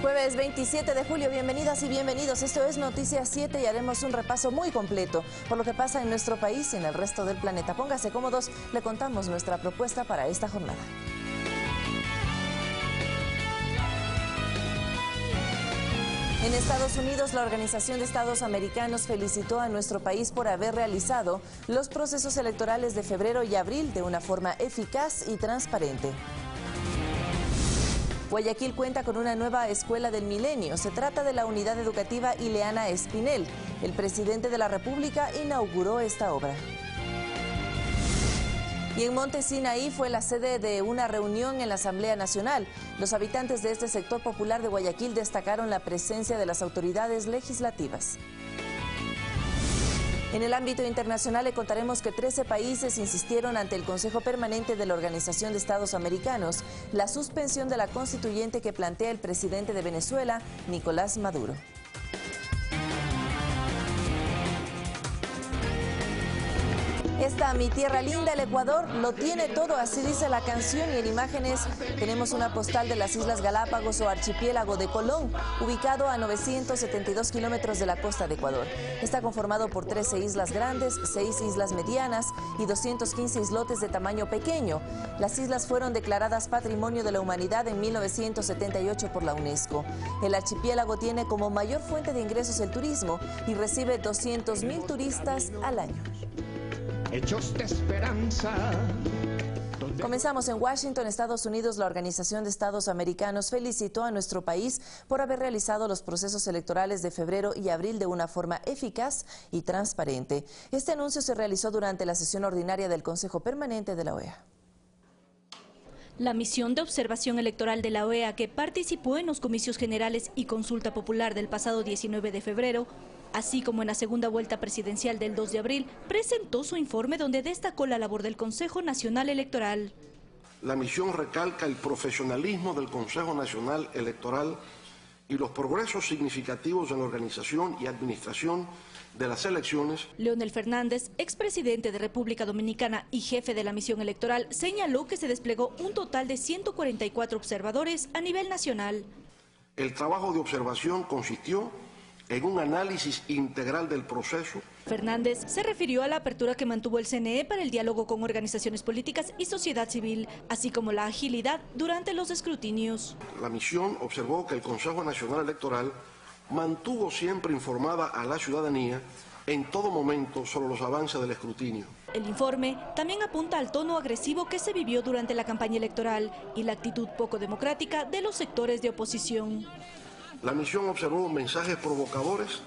Jueves 27 de julio, bienvenidas y bienvenidos. Esto es Noticias 7 y haremos un repaso muy completo por lo que pasa en nuestro país y en el resto del planeta. Póngase cómodos, le contamos nuestra propuesta para esta jornada. En Estados Unidos, la Organización de Estados Americanos felicitó a nuestro país por haber realizado los procesos electorales de febrero y abril de una forma eficaz y transparente. Guayaquil cuenta con una nueva escuela del milenio. Se trata de la unidad educativa Ileana Espinel. El presidente de la República inauguró esta obra. Y en Monte Sinaí fue la sede de una reunión en la Asamblea Nacional. Los habitantes de este sector popular de Guayaquil destacaron la presencia de las autoridades legislativas. En el ámbito internacional le contaremos que 13 países insistieron ante el Consejo Permanente de la Organización de Estados Americanos la suspensión de la constituyente que plantea el presidente de Venezuela, Nicolás Maduro. Esta mi tierra linda, el Ecuador, lo tiene todo, así dice la canción, y en imágenes tenemos una postal de las Islas Galápagos o archipiélago de Colón, ubicado a 972 kilómetros de la costa de Ecuador. Está conformado por 13 islas grandes, 6 islas medianas y 215 islotes de tamaño pequeño. Las islas fueron declaradas Patrimonio de la Humanidad en 1978 por la UNESCO. El archipiélago tiene como mayor fuente de ingresos el turismo y recibe 200.000 turistas al año. Hechos de esperanza. Comenzamos en Washington, Estados Unidos. La Organización de Estados Americanos felicitó a nuestro país por haber realizado los procesos electorales de febrero y abril de una forma eficaz y transparente. Este anuncio se realizó durante la sesión ordinaria del Consejo Permanente de la OEA. La misión de observación electoral de la OEA, que participó en los comicios generales y consulta popular del pasado 19 de febrero, así como en la segunda vuelta presidencial del 2 de abril, presentó su informe donde destacó la labor del Consejo Nacional Electoral. La misión recalca el profesionalismo del Consejo Nacional Electoral y los progresos significativos en la organización y administración de las elecciones. Leonel Fernández, expresidente de República Dominicana y jefe de la misión electoral, señaló que se desplegó un total de 144 observadores a nivel nacional. El trabajo de observación consistió en un análisis integral del proceso. Fernández se refirió a la apertura que mantuvo el CNE para el diálogo con organizaciones políticas y sociedad civil, así como la agilidad durante los escrutinios. La misión observó que el Consejo Nacional Electoral mantuvo siempre informada a la ciudadanía en todo momento sobre los avances del escrutinio. El informe también apunta al tono agresivo que se vivió durante la campaña electoral y la actitud poco democrática de los sectores de oposición. La misión observó mensajes provocadores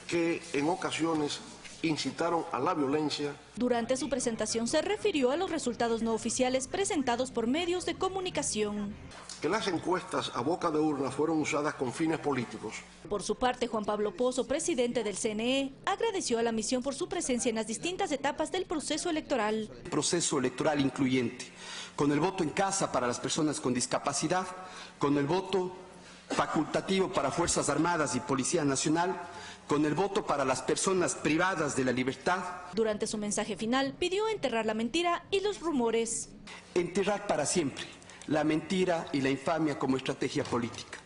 que en ocasiones incitaron a la violencia. Durante su presentación se refirió a los resultados no oficiales presentados por medios de comunicación. Que las encuestas a boca de urna fueron usadas con fines políticos. Por su parte, Juan Pablo Pozo, presidente del CNE, agradeció a la misión por su presencia en las distintas etapas del proceso electoral. Proceso electoral incluyente, con el voto en casa para las personas con discapacidad, con el voto facultativo para Fuerzas Armadas y Policía Nacional, con el voto para las personas privadas de la libertad. Durante su mensaje final, pidió enterrar la mentira y los rumores. Enterrar para siempre la mentira y la infamia como estrategia política.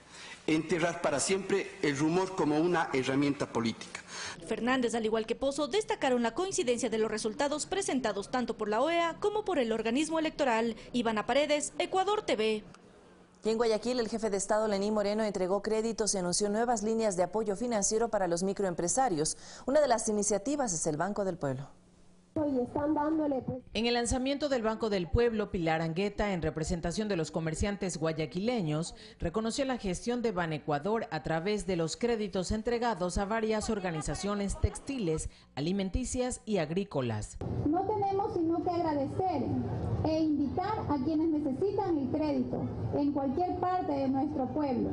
Enterrar para siempre el rumor como una herramienta política. Fernández, al igual que Pozo, destacaron la coincidencia de los resultados presentados tanto por la OEA como por el organismo electoral. Ivana Paredes, Ecuador TV. Y en Guayaquil, el jefe de Estado, Lenín Moreno, entregó créditos y anunció nuevas líneas de apoyo financiero para los microempresarios. Una de las iniciativas es el Banco del Pueblo. En el lanzamiento del Banco del Pueblo, Pilar Angueta, en representación de los comerciantes guayaquileños, reconoció la gestión de Banecuador a través de los créditos entregados a varias organizaciones textiles, alimenticias y agrícolas. No tenemos sino que agradecer e invitar a quienes necesitan el crédito en cualquier parte de nuestro pueblo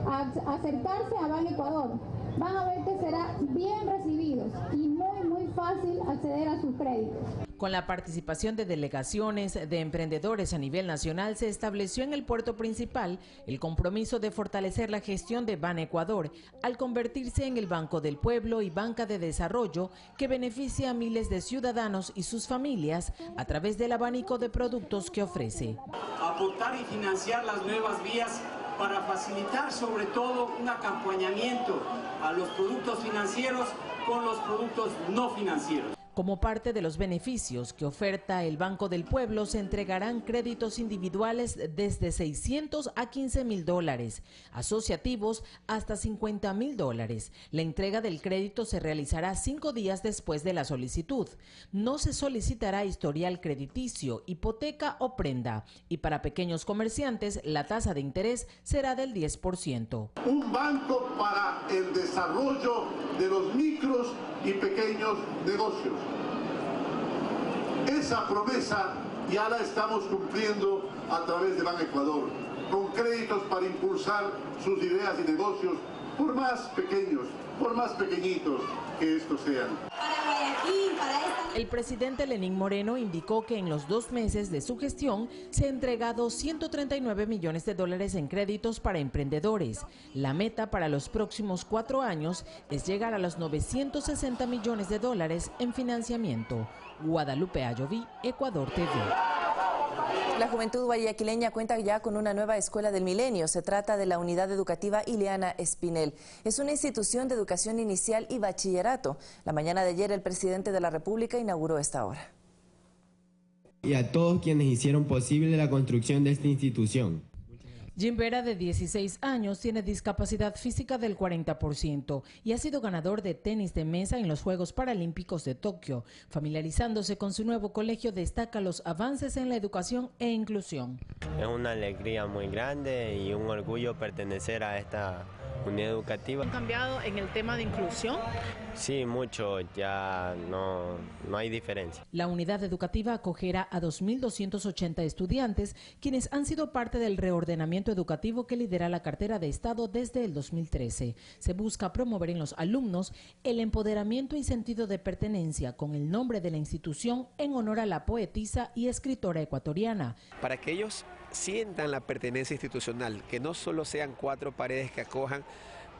a acercarse a Banecuador. Van a ver que serán bien recibidos y muy fácil acceder a sus créditos. Con la participación de delegaciones de emprendedores a nivel nacional, se estableció en el puerto principal el compromiso de fortalecer la gestión de Banecuador al convertirse en el Banco del Pueblo y Banca de Desarrollo que beneficia a miles de ciudadanos y sus familias a través del abanico de productos que ofrece. Aportar y financiar las nuevas vías para facilitar sobre todo un acompañamiento a los productos financieros con los productos no financieros. Como parte de los beneficios que oferta el Banco del Pueblo, se entregarán créditos individuales desde $600 a $15.000, asociativos hasta $50.000. La entrega del crédito se realizará 5 días después de la solicitud. No se solicitará historial crediticio, hipoteca o prenda. Y para pequeños comerciantes, la tasa de interés será del 10%. Un banco para el desarrollo de los micros y pequeños negocios. Esa promesa ya la estamos cumpliendo a través de Banecuador, con créditos para impulsar sus ideas y negocios, por más pequeños, por más pequeñitos que estos sean. El presidente Lenín Moreno indicó que en los 2 meses de su gestión se han entregado $139 millones en créditos para emprendedores. La meta para los próximos 4 años es llegar a los $960 millones en financiamiento. Guadalupe Ayoví, Ecuador TV. La juventud guayaquileña cuenta ya con una nueva escuela del milenio. Se trata de la Unidad Educativa Ileana Espinel. Es una institución de educación inicial y bachillerato. La mañana de ayer el presidente de la República inauguró esta obra. Y a todos quienes hicieron posible la construcción de esta institución. Jim Vera, de 16 años, tiene discapacidad física del 40% y ha sido ganador de tenis de mesa en los Juegos Paralímpicos de Tokio. Familiarizándose con su nuevo colegio, destaca los avances en la educación e inclusión. Es una alegría muy grande y un orgullo pertenecer a esta unidad educativa. ¿Han cambiado en el tema de inclusión? Sí, mucho, ya no hay diferencia. La unidad educativa acogerá a 2.280 estudiantes, quienes han sido parte del reordenamiento educativo que lidera la cartera de Estado desde el 2013. Se busca promover en los alumnos el empoderamiento y sentido de pertenencia con el nombre de la institución en honor a la poetisa y escritora ecuatoriana. Para que ellos sientan la pertenencia institucional, que no solo sean 4 paredes que acojan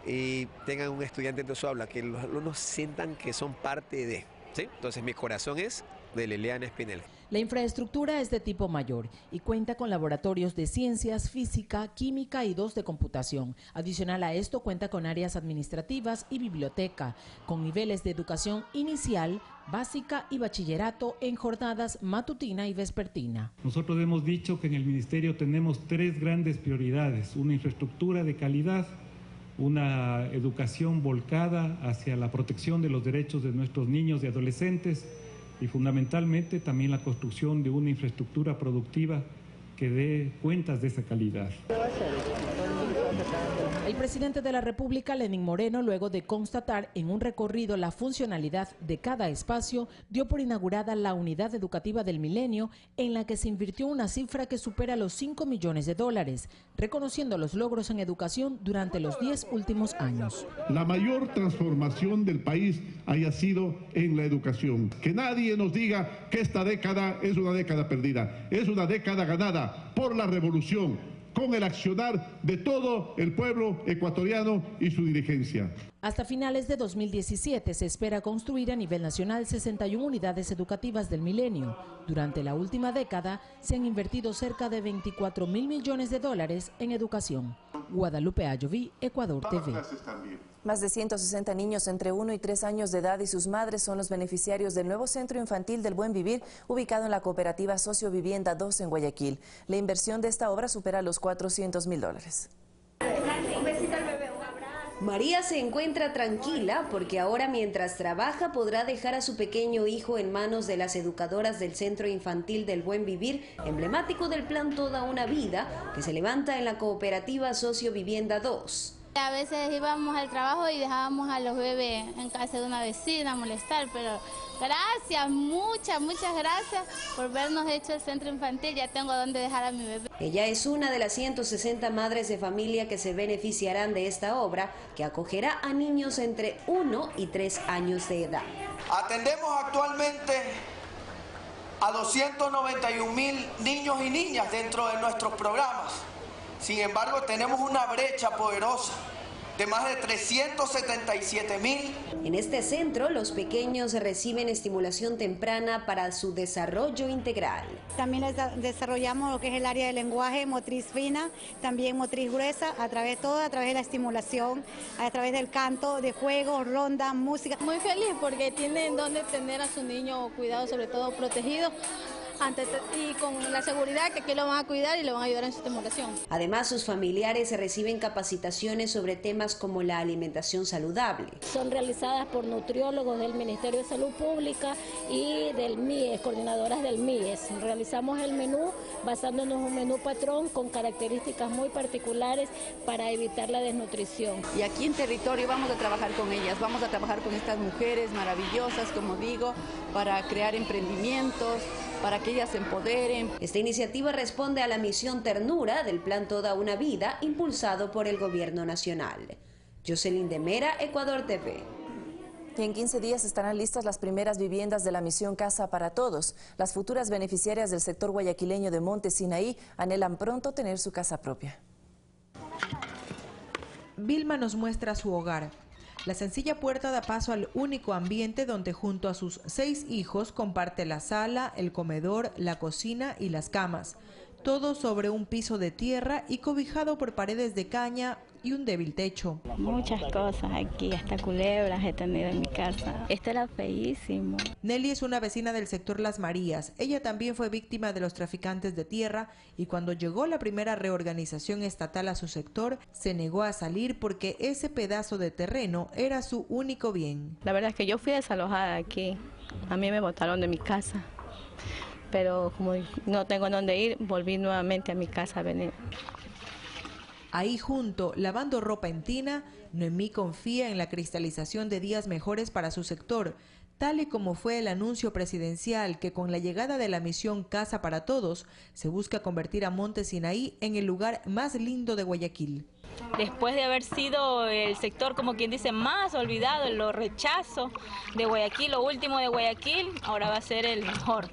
y tengan un estudiante dentro de su aula, que los alumnos sientan que son parte de, ¿sí? Entonces mi corazón es de Ileana Espinel. La infraestructura es de tipo mayor y cuenta con laboratorios de ciencias, física, química y 2 de computación. Adicional a esto cuenta con áreas administrativas y biblioteca, con niveles de educación inicial, básica y bachillerato en jornadas matutina y vespertina. Nosotros hemos dicho que en el Ministerio tenemos 3 grandes prioridades: una infraestructura de calidad, una educación volcada hacia la protección de los derechos de nuestros niños y adolescentes, y fundamentalmente también la construcción de una infraestructura productiva que dé cuentas de esa calidad. El presidente de la República, Lenín Moreno, luego de constatar en un recorrido la funcionalidad de cada espacio, dio por inaugurada la Unidad Educativa del Milenio, en la que se invirtió una cifra que supera los $5 millones, reconociendo los logros en educación durante los 10 últimos años. La mayor transformación del país haya sido en la educación. Que nadie nos diga que esta década es una década perdida. Es una década ganada por la revolución, con el accionar de todo el pueblo ecuatoriano y su dirigencia. Hasta finales de 2017 se espera construir a nivel nacional 61 unidades educativas del milenio. Durante la última década se han invertido cerca de $24.000 millones en educación. Guadalupe Ayoví, Ecuador TV. Más de 160 niños entre 1 y 3 años de edad y sus madres son los beneficiarios del nuevo Centro Infantil del Buen Vivir, ubicado en la cooperativa Sociovivienda 2 en Guayaquil. La inversión de esta obra supera los $400.000. María se encuentra tranquila porque ahora, mientras trabaja, podrá dejar a su pequeño hijo en manos de las educadoras del Centro Infantil del Buen Vivir, emblemático del plan Toda una Vida, que se levanta en la cooperativa Sociovivienda 2. A veces íbamos al trabajo y dejábamos a los bebés en casa de una vecina a molestar, pero gracias, muchas gracias por vernos hecho el centro infantil. Ya tengo donde dejar a mi bebé. Ella es una de las 160 madres de familia que se beneficiarán de esta obra, que acogerá a niños entre 1 y 3 años de edad. Atendemos actualmente a 291.000 niños y niñas dentro de nuestros programas. Sin embargo, tenemos una brecha poderosa de más de 377,000. En este centro, los pequeños reciben estimulación temprana para su desarrollo integral. También les desarrollamos lo que es el área de lenguaje, motriz fina, también motriz gruesa, a través de la estimulación, a través del canto, de juegos, ronda, música. Muy feliz porque tienen donde tener a su niño cuidado, sobre todo protegido. Y con la seguridad que aquí lo van a cuidar y lo van a ayudar en su estimulación. Además, sus familiares reciben capacitaciones sobre temas como la alimentación saludable. Son realizadas por nutriólogos del Ministerio de Salud Pública y del MIES, coordinadoras del MIES. Realizamos el menú basándonos en un menú patrón con características muy particulares para evitar la desnutrición. Y aquí en territorio vamos a trabajar con ellas, vamos a trabajar con estas mujeres maravillosas, como digo, para crear emprendimientos, para que ellas se empoderen. Esta iniciativa responde a la misión Ternura del Plan Toda una Vida, impulsado por el Gobierno Nacional. Jocelyn de Mera, Ecuador TV. Y en 15 días estarán listas las primeras viviendas de la misión Casa para Todos. Las futuras beneficiarias del sector guayaquileño de Monte Sinaí anhelan pronto tener su casa propia. Vilma nos muestra su hogar. La sencilla puerta da paso al único ambiente donde junto a sus 6 hijos comparte la sala, el comedor, la cocina y las camas. Todo sobre un piso de tierra y cobijado por paredes de caña y un débil techo. Muchas cosas aquí, hasta culebras he tenido en mi casa. Esto era feísimo. Nelly es una vecina del sector Las Marías. Ella también fue víctima de los traficantes de tierra y cuando llegó la primera reorganización estatal a su sector, se negó a salir porque ese pedazo de terreno era su único bien. La verdad es que yo fui desalojada aquí. A mí me botaron de mi casa. Pero como no tengo dónde ir, volví nuevamente a mi casa a venir. Ahí junto, lavando ropa en tina, Noemí confía en la cristalización de días mejores para su sector, tal y como fue el anuncio presidencial que con la llegada de la misión Casa para Todos se busca convertir a Monte Sinaí en el lugar más lindo de Guayaquil. Después de haber sido el sector, como quien dice, más olvidado, lo rechazo de Guayaquil, lo último de Guayaquil, ahora va a ser el mejor.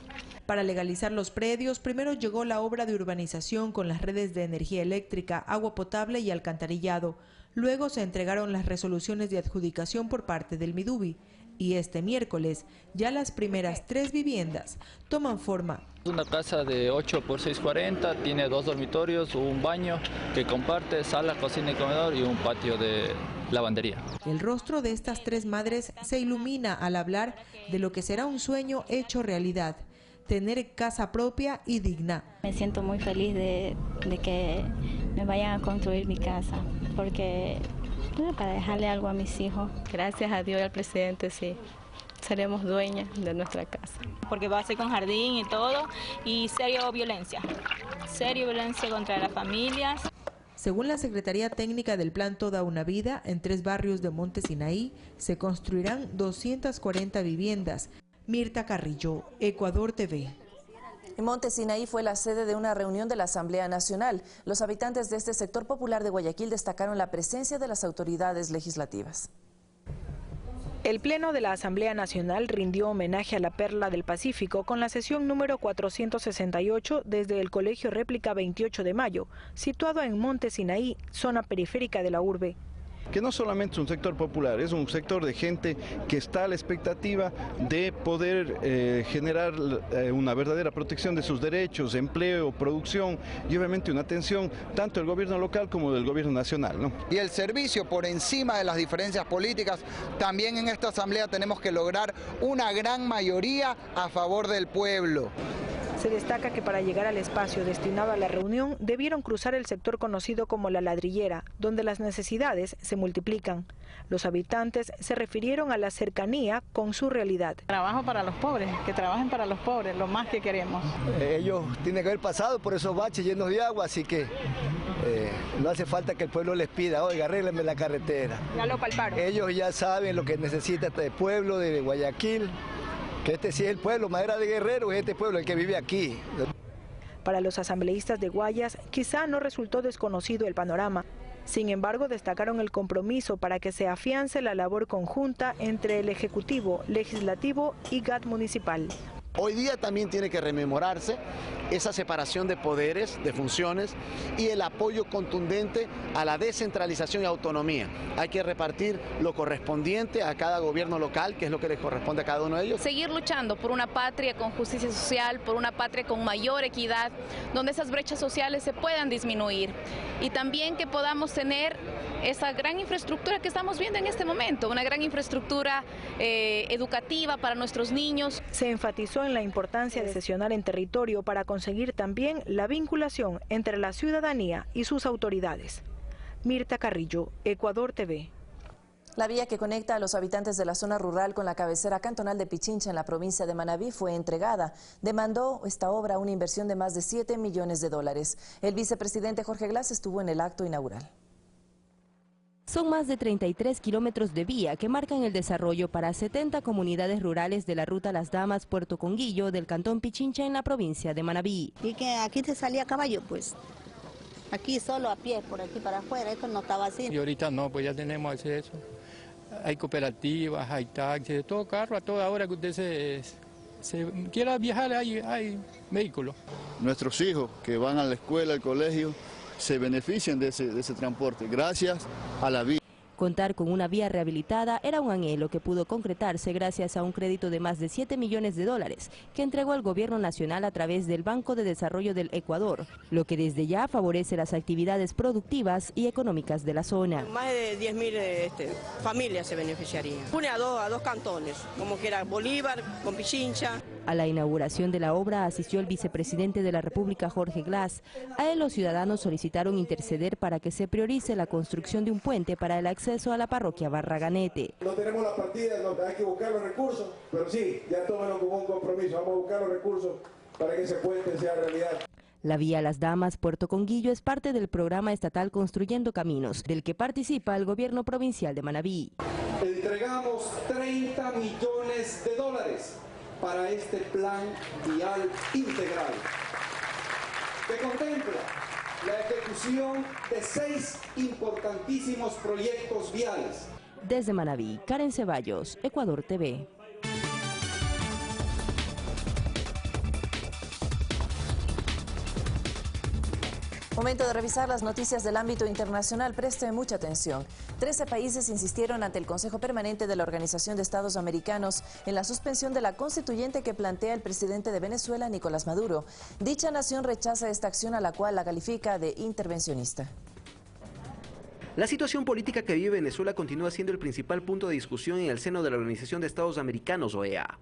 Para legalizar los predios, primero llegó la obra de urbanización con las redes de energía eléctrica, agua potable y alcantarillado. Luego se entregaron las resoluciones de adjudicación por parte del Midubi. Y este miércoles, ya las primeras 3 viviendas toman forma. Una casa de 8 por 640, tiene 2 dormitorios, un baño que comparte, sala, cocina y comedor y un patio de lavandería. El rostro de estas 3 madres se ilumina al hablar de lo que será un sueño hecho realidad. Tener casa propia y digna. Me siento muy feliz de que me vayan a construir mi casa, porque para dejarle algo a mis hijos. Gracias a Dios y al presidente, sí, seremos dueñas de nuestra casa. Porque va a ser con jardín y todo, y serio violencia contra las familias. Según la Secretaría Técnica del Plan Toda una Vida, en 3 barrios de Monte Sinaí se construirán 240 viviendas. Mirta Carrillo, Ecuador TV. Monte Sinaí fue la sede de una reunión de la Asamblea Nacional. Los habitantes de este sector popular de Guayaquil destacaron la presencia de las autoridades legislativas. El Pleno de la Asamblea Nacional rindió homenaje a la Perla del Pacífico con la sesión número 468 desde el Colegio Réplica 28 de Mayo, situado en Monte Sinaí, zona periférica de la urbe. Que no solamente es un sector popular, es un sector de gente que está a la expectativa de poder generar una verdadera protección de sus derechos, empleo, producción y obviamente una atención tanto del gobierno local como del gobierno nacional, ¿no? Y el servicio por encima de las diferencias políticas, también en esta asamblea tenemos que lograr una gran mayoría a favor del pueblo. Se destaca que para llegar al espacio destinado a la reunión debieron cruzar el sector conocido como La Ladrillera, donde las necesidades se multiplican. Los habitantes se refirieron a la cercanía con su realidad. Trabajo para los pobres, que trabajen para los pobres, lo más que queremos. Ellos tienen que haber pasado por esos baches llenos de agua, así que no hace falta que el pueblo les pida, oiga, arréglenme la carretera. Ya lo palparon. Ellos ya saben lo que necesita este pueblo de Guayaquil. Que este sí es el pueblo, Madera de Guerrero, es este pueblo el que vive aquí. Para los asambleístas de Guayas, quizá no resultó desconocido el panorama. Sin embargo, destacaron el compromiso para que se afiance la labor conjunta entre el Ejecutivo, Legislativo y GAT municipal. Hoy día también tiene que rememorarse esa separación de poderes, de funciones y el apoyo contundente a la descentralización y autonomía. Hay que repartir lo correspondiente a cada gobierno local, que es lo que les corresponde a cada uno de ellos. Seguir luchando por una patria con justicia social, por una patria con mayor equidad, donde esas brechas sociales se puedan disminuir y también que podamos tener esa gran infraestructura que estamos viendo en este momento, una gran infraestructura educativa para nuestros niños. Se enfatizó en la importancia de sesionar en territorio para conseguir también la vinculación entre la ciudadanía y sus autoridades. Mirta Carrillo, Ecuador TV. La vía que conecta a los habitantes de la zona rural con la cabecera cantonal de Pichincha en la provincia de Manabí fue entregada. Demandó esta obra una inversión de más de 7 millones de dólares. El vicepresidente Jorge Glass estuvo en el acto inaugural. Son más de 33 kilómetros de vía que marcan el desarrollo para 70 comunidades rurales de la ruta Las Damas Puerto Conguillo del cantón Pichincha en la provincia de Manabí. Y que aquí se salía a caballo, pues. Aquí solo a pie, por aquí para afuera, esto no estaba así. Y ahorita no, pues ya tenemos acceso. Hay cooperativas, hay taxis, de todo carro, a toda hora que usted se quiera viajar hay vehículos. Nuestros hijos que van a la escuela, al colegio, se benefician de ese transporte, gracias a la vía. Contar con una vía rehabilitada era un anhelo que pudo concretarse gracias a un crédito de más de 7 millones de dólares que entregó el gobierno nacional a través del Banco de Desarrollo del Ecuador, lo que desde ya favorece las actividades productivas y económicas de la zona. Más de 10.000 familias se beneficiarían. Une a dos cantones, como que era Bolívar con Pichincha. A la inauguración de la obra asistió el vicepresidente de la República, Jorge Glass. A él los ciudadanos solicitaron interceder para que se priorice la construcción de un puente para el acceso a la parroquia Barraganete. No tenemos la partida, no, hay que buscar los recursos, pero sí, ya tómenlo como un compromiso, vamos a buscar los recursos para que ese puente sea realidad. La vía Las Damas Puerto Conguillo es parte del programa estatal Construyendo Caminos, del que participa el gobierno provincial de Manabí. Entregamos 30 millones de dólares para este plan vial integral, que contempla la ejecución de 6 importantísimos proyectos viales. Desde Manabí, Karen Ceballos, Ecuador TV. Momento de revisar las noticias del ámbito internacional. Preste mucha atención. 13 países insistieron ante el Consejo Permanente de la Organización de Estados Americanos en la suspensión de la constituyente que plantea el presidente de Venezuela, Nicolás Maduro. Dicha nación rechaza esta acción, a la cual la califica de intervencionista. La situación política que vive Venezuela continúa siendo el principal punto de discusión en el seno de la Organización de Estados Americanos, OEA.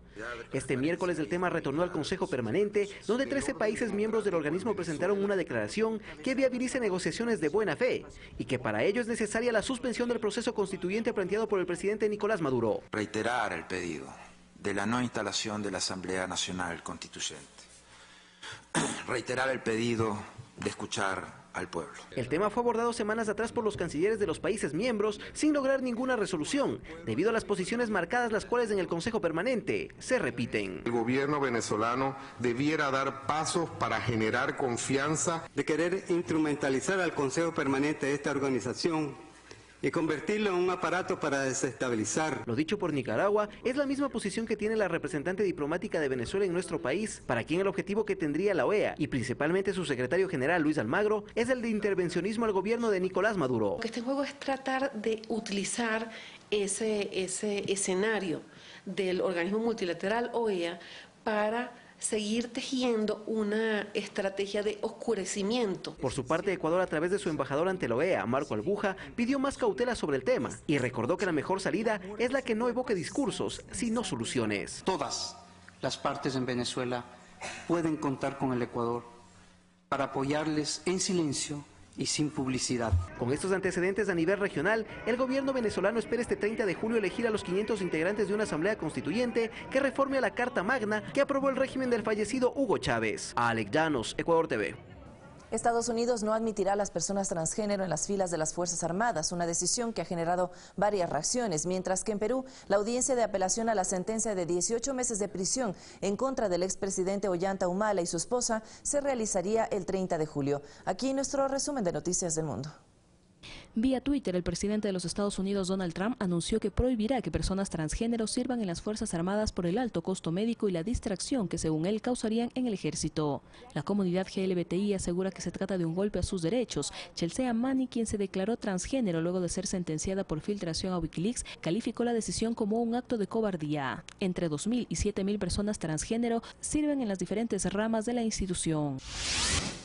Este miércoles el tema retornó al Consejo Permanente, donde 13 países miembros del organismo presentaron una declaración que viabiliza negociaciones de buena fe y que para ello es necesaria la suspensión del proceso constituyente planteado por el presidente Nicolás Maduro. Reiterar el pedido de la no instalación de la Asamblea Nacional Constituyente. Reiterar el pedido de escuchar al pueblo. El tema fue abordado semanas atrás por los cancilleres de los países miembros sin lograr ninguna resolución, debido a las posiciones marcadas, las cuales en el Consejo Permanente se repiten. El gobierno venezolano debiera dar pasos para generar confianza. De querer instrumentalizar al Consejo Permanente de esta organización y convertirlo en un aparato para desestabilizar. Lo dicho por Nicaragua es la misma posición que tiene la representante diplomática de Venezuela en nuestro país, para quien el objetivo que tendría la OEA y principalmente su secretario general Luis Almagro es el de intervencionismo al gobierno de Nicolás Maduro. Este juego es tratar de utilizar ese escenario del organismo multilateral OEA para seguir tejiendo una estrategia de oscurecimiento. Por su parte, Ecuador, a través de su embajador ante la OEA, Marco Albuja, pidió más cautela sobre el tema y recordó que la mejor salida es la que no evoque discursos, sino soluciones. Todas las partes en Venezuela pueden contar con el Ecuador para apoyarles en silencio y sin publicidad. Con estos antecedentes a nivel regional, el gobierno venezolano espera este 30 de julio elegir a los 500 integrantes de una asamblea constituyente que reforme a la Carta Magna que aprobó el régimen del fallecido Hugo Chávez. Alex Llanos, Ecuador TV. Estados Unidos no admitirá a las personas transgénero en las filas de las Fuerzas Armadas, una decisión que ha generado varias reacciones, mientras que en Perú la audiencia de apelación a la sentencia de 18 meses de prisión en contra del expresidente Ollanta Humala y su esposa se realizaría el 30 de julio. Aquí nuestro resumen de Noticias del Mundo. Vía Twitter, el presidente de los Estados Unidos, Donald Trump, anunció que prohibirá que personas transgénero sirvan en las Fuerzas Armadas por el alto costo médico y la distracción que, según él, causarían en el ejército. La comunidad LGBTI asegura que se trata de un golpe a sus derechos. Chelsea Manning, quien se declaró transgénero luego de ser sentenciada por filtración a Wikileaks, calificó la decisión como un acto de cobardía. Entre 2.000 y 7.000 personas transgénero sirven en las diferentes ramas de la institución.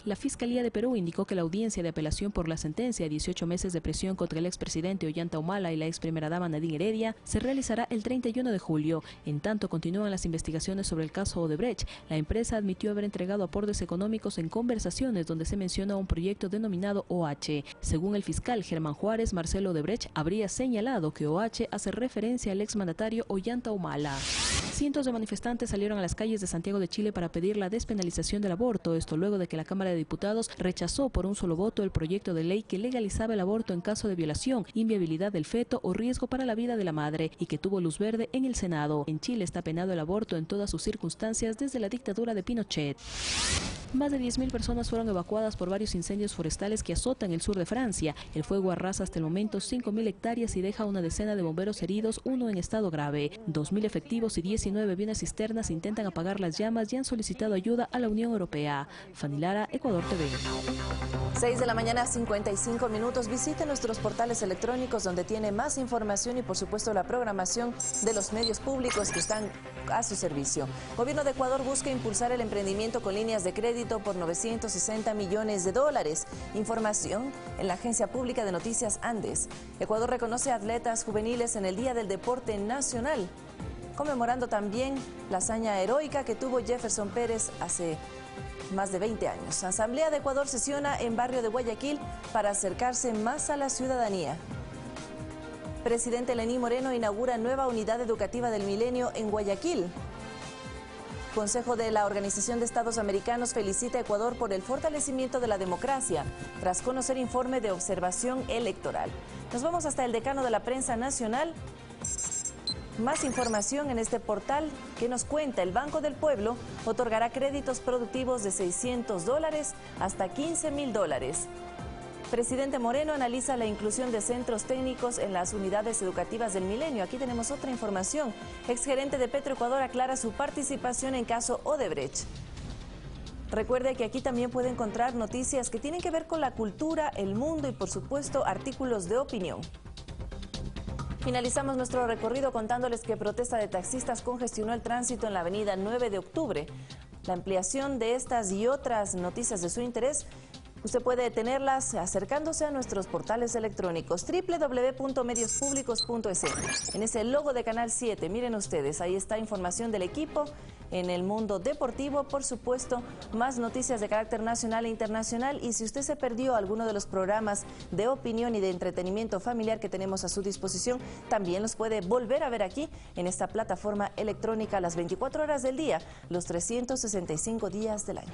La Fiscalía de Perú indicó que la audiencia de apelación por la sentencia de 18 meses de prisión contra el expresidente Ollanta Humala y la ex primera dama Nadine Heredia se realizará el 31 de julio. En tanto, continúan las investigaciones sobre el caso Odebrecht. La empresa admitió haber entregado aportes económicos en conversaciones donde se menciona un proyecto denominado OH. Según el fiscal Germán Juárez, Marcelo Odebrecht habría señalado que OH hace referencia al exmandatario Ollanta Humala. Cientos de manifestantes salieron a las calles de Santiago de Chile para pedir la despenalización del aborto, esto luego de que la Cámara de Diputados rechazó por un solo voto el proyecto de ley que legalizaba el aborto en caso de violación, inviabilidad del feto o riesgo para la vida de la madre, y que tuvo luz verde en el Senado. En Chile está penado el aborto en todas sus circunstancias desde la dictadura de Pinochet. Más de 10.000 personas fueron evacuadas por varios incendios forestales que azotan el sur de Francia. El fuego arrasa hasta el momento 5.000 hectáreas y deja una decena de bomberos heridos, uno en estado grave. 2.000 efectivos y 19 aviones cisternas intentan apagar las llamas y han solicitado ayuda a la Unión Europea. Fanny Lara, Ecuador TV. 6 de la mañana, 55 minutos. Visite nuestros portales electrónicos donde tiene más información y por supuesto la programación de los medios públicos que están a su servicio. Gobierno de Ecuador busca impulsar el emprendimiento con líneas de crédito por 960 millones de dólares. Información en la Agencia Pública de Noticias Andes. Ecuador reconoce a atletas juveniles en el Día del Deporte Nacional, conmemorando también la hazaña heroica que tuvo Jefferson Pérez hace más de 20 años. Asamblea de Ecuador sesiona en barrio de Guayaquil para acercarse más a la ciudadanía. Presidente Lenín Moreno inaugura nueva unidad educativa del Milenio en Guayaquil. Consejo de la Organización de Estados Americanos felicita a Ecuador por el fortalecimiento de la democracia, tras conocer informe de observación electoral. Nos vamos hasta el decano de la prensa nacional. Más información en este portal que nos cuenta: el Banco del Pueblo otorgará créditos productivos de $600 hasta $15.000. Presidente Moreno analiza la inclusión de centros técnicos en las unidades educativas del Milenio. Aquí tenemos otra información. Exgerente de Petroecuador aclara su participación en caso Odebrecht. Recuerde que aquí también puede encontrar noticias que tienen que ver con la cultura, el mundo y por supuesto artículos de opinión. Finalizamos nuestro recorrido contándoles que protesta de taxistas congestionó el tránsito en la avenida 9 de octubre. La ampliación de estas y otras noticias de su interés, usted puede tenerlas acercándose a nuestros portales electrónicos www.mediospublicos.es. En ese logo de Canal 7, miren ustedes, ahí está información del equipo en el mundo deportivo, por supuesto, más noticias de carácter nacional e internacional. Y si usted se perdió alguno de los programas de opinión y de entretenimiento familiar que tenemos a su disposición, también los puede volver a ver aquí en esta plataforma electrónica las 24 horas del día, los 365 días del año.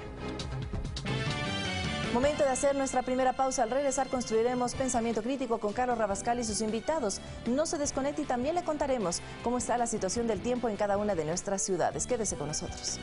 Momento de hacer nuestra primera pausa. Al regresar construiremos pensamiento crítico con Carlos Rabascal y sus invitados. No se desconecte y también le contaremos cómo está la situación del tiempo en cada una de nuestras ciudades. Quédese con nosotros.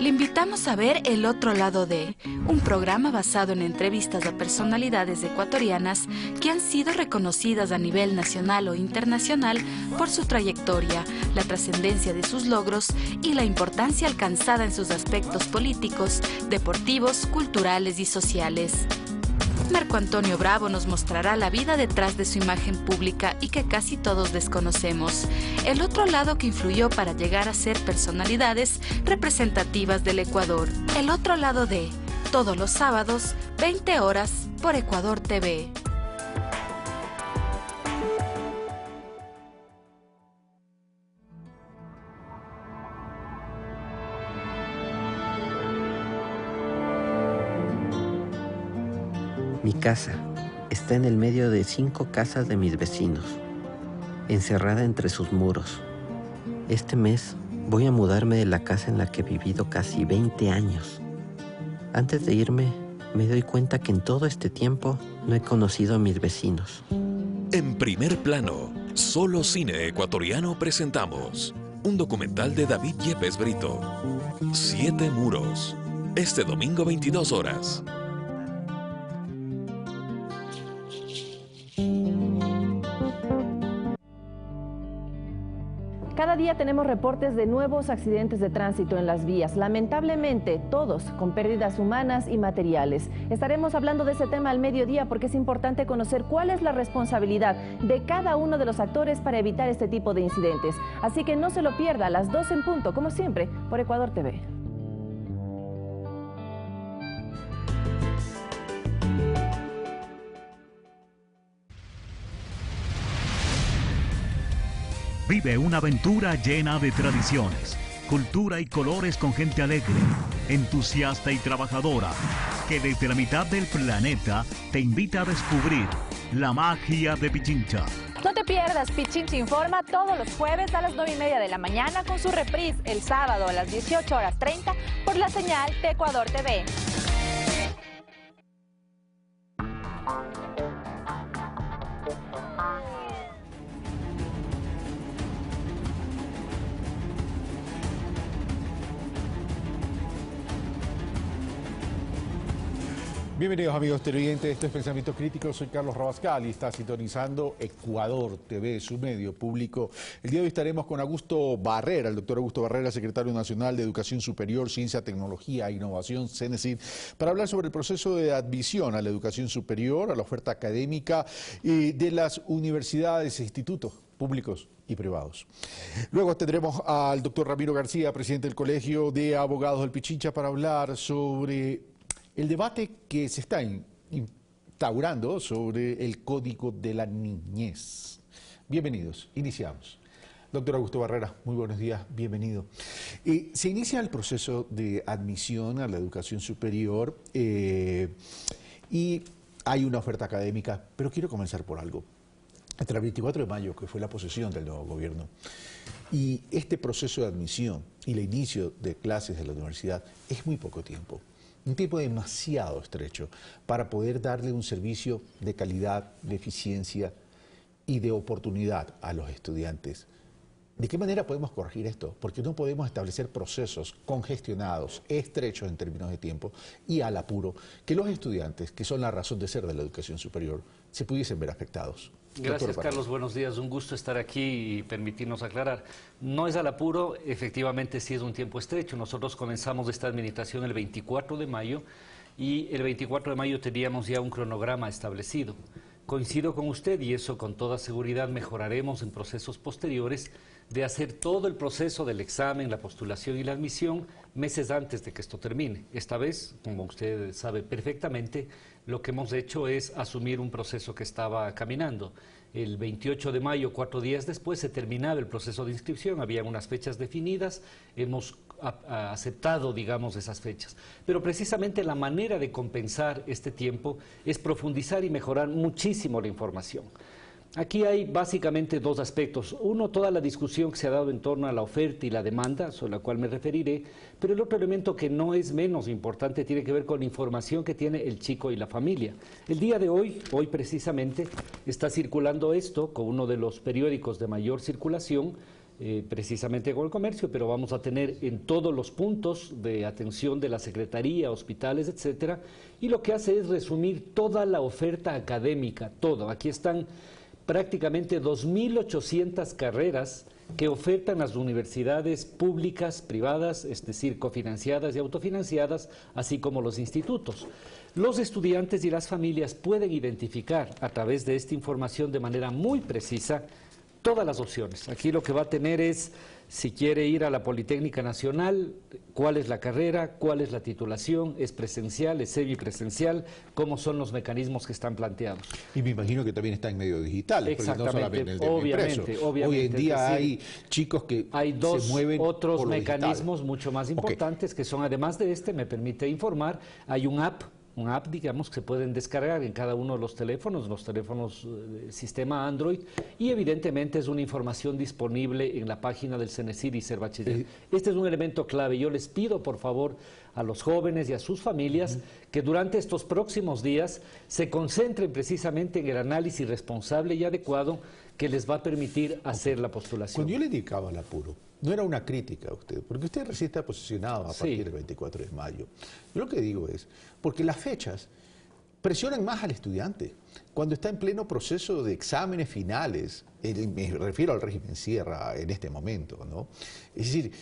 Le invitamos a ver El Otro Lado de, un programa basado en entrevistas a personalidades ecuatorianas que han sido reconocidas a nivel nacional o internacional por su trayectoria, la trascendencia de sus logros y la importancia alcanzada en sus aspectos políticos, deportivos, culturales y sociales. Marco Antonio Bravo nos mostrará la vida detrás de su imagen pública y que casi todos desconocemos. El otro lado que influyó para llegar a ser personalidades representativas del Ecuador. El otro lado de, todos los sábados, 20 horas, por Ecuador TV. Mi casa está en el medio de 5 casas de mis vecinos, encerrada entre sus muros. Este mes voy a mudarme de la casa en la que he vivido casi 20 años. Antes de irme, me doy cuenta que en todo este tiempo no he conocido a mis vecinos. En Primer Plano, Solo Cine Ecuatoriano presentamos un documental de David Yepes Brito, 7 muros, este domingo 22 horas. Cada día tenemos reportes de nuevos accidentes de tránsito en las vías, lamentablemente todos con pérdidas humanas y materiales. Estaremos hablando de ese tema al mediodía porque es importante conocer cuál es la responsabilidad de cada uno de los actores para evitar este tipo de incidentes. Así que no se lo pierda a las 12 en punto, como siempre, por Ecuador TV. Vive una aventura llena de tradiciones, cultura y colores con gente alegre, entusiasta y trabajadora, que desde la mitad del planeta te invita a descubrir la magia de Pichincha. No te pierdas Pichincha Informa todos los jueves a las 9:30 de la mañana con su reprise el sábado a las 18:30 por la señal de Ecuador TV. Bienvenidos amigos televidentes, esto es Pensamiento Crítico, soy Carlos Rabascal y está sintonizando Ecuador TV, su medio público. El día de hoy estaremos con Augusto Barrera, el doctor Augusto Barrera, secretario nacional de Educación Superior, Ciencia, Tecnología e Innovación, CENESID, para hablar sobre el proceso de admisión a la educación superior, a la oferta académica de las universidades e institutos públicos y privados. Luego tendremos al doctor Ramiro García, presidente del Colegio de Abogados del Pichincha, para hablar sobre el debate que se está instaurando sobre el Código de la Niñez. Bienvenidos, iniciamos. Doctor Augusto Barrera, muy buenos días, bienvenido. Se inicia el proceso de admisión a la educación superior y hay una oferta académica, pero quiero comenzar por algo. Hasta el 24 de mayo, que fue la posesión del nuevo gobierno, y este proceso de admisión y el inicio de clases de la universidad es muy poco tiempo. Un tiempo demasiado estrecho para poder darle un servicio de calidad, de eficiencia y de oportunidad a los estudiantes. ¿De qué manera podemos corregir esto? Porque no podemos establecer procesos congestionados, estrechos en términos de tiempo y al apuro, que los estudiantes, que son la razón de ser de la educación superior, se pudiesen ver afectados. Gracias, Carlos. Buenos días. Un gusto estar aquí y permitirnos aclarar. No es al apuro, efectivamente sí es un tiempo estrecho. Nosotros comenzamos esta administración el 24 de mayo y el 24 de mayo teníamos ya un cronograma establecido. Coincido con usted y eso con toda seguridad mejoraremos en procesos posteriores de hacer todo el proceso del examen, la postulación y la admisión meses antes de que esto termine. Esta vez, como usted sabe perfectamente, lo que hemos hecho es asumir un proceso que estaba caminando. El 28 de mayo, 4 días después, se terminaba el proceso de inscripción, había unas fechas definidas, hemos aceptado, digamos, esas fechas. Pero precisamente la manera de compensar este tiempo es profundizar y mejorar muchísimo la información. Aquí hay básicamente dos aspectos. Uno, toda la discusión que se ha dado en torno a la oferta y la demanda, sobre la cual me referiré, pero el otro elemento que no es menos importante tiene que ver con la información que tiene el chico y la familia. El día de hoy precisamente, está circulando esto con uno de los periódicos de mayor circulación, precisamente con el comercio, pero vamos a tener en todos los puntos de atención de la Secretaría, hospitales, etcétera, y lo que hace es resumir toda la oferta académica, todo. Aquí están prácticamente 2.800 carreras que ofertan las universidades públicas, privadas, es decir, cofinanciadas y autofinanciadas, así como los institutos. Los estudiantes y las familias pueden identificar a través de esta información de manera muy precisa todas las opciones. Aquí lo que va a tener es, si quiere ir a la Politécnica Nacional, cuál es la carrera, cuál es la titulación, es presencial, es semipresencial, cómo son los mecanismos que están planteados. Y me imagino que también está en medios digitales, exactamente, porque no solamente el de obviamente. Hoy en día hay chicos que se mueven otros por lo mecanismos digital. mucho más importantes que son, además de este, me permite informar, hay un app, digamos, que se pueden descargar en cada uno de los teléfonos sistema Android, y evidentemente es una información disponible en la página del CENESID y Serbachiller. Este es un elemento clave. Yo les pido, por favor, a los jóvenes y a sus familias que durante estos próximos días se concentren precisamente en el análisis responsable y adecuado que les va a permitir hacer la postulación. Cuando yo le dedicaba al apuro, no era una crítica a usted, porque usted recién está posicionado a partir del 24 de mayo. Yo lo que digo es, porque las fechas presionan más al estudiante. Cuando está en pleno proceso de exámenes finales, me refiero al régimen Sierra en este momento, ¿no? Es decir,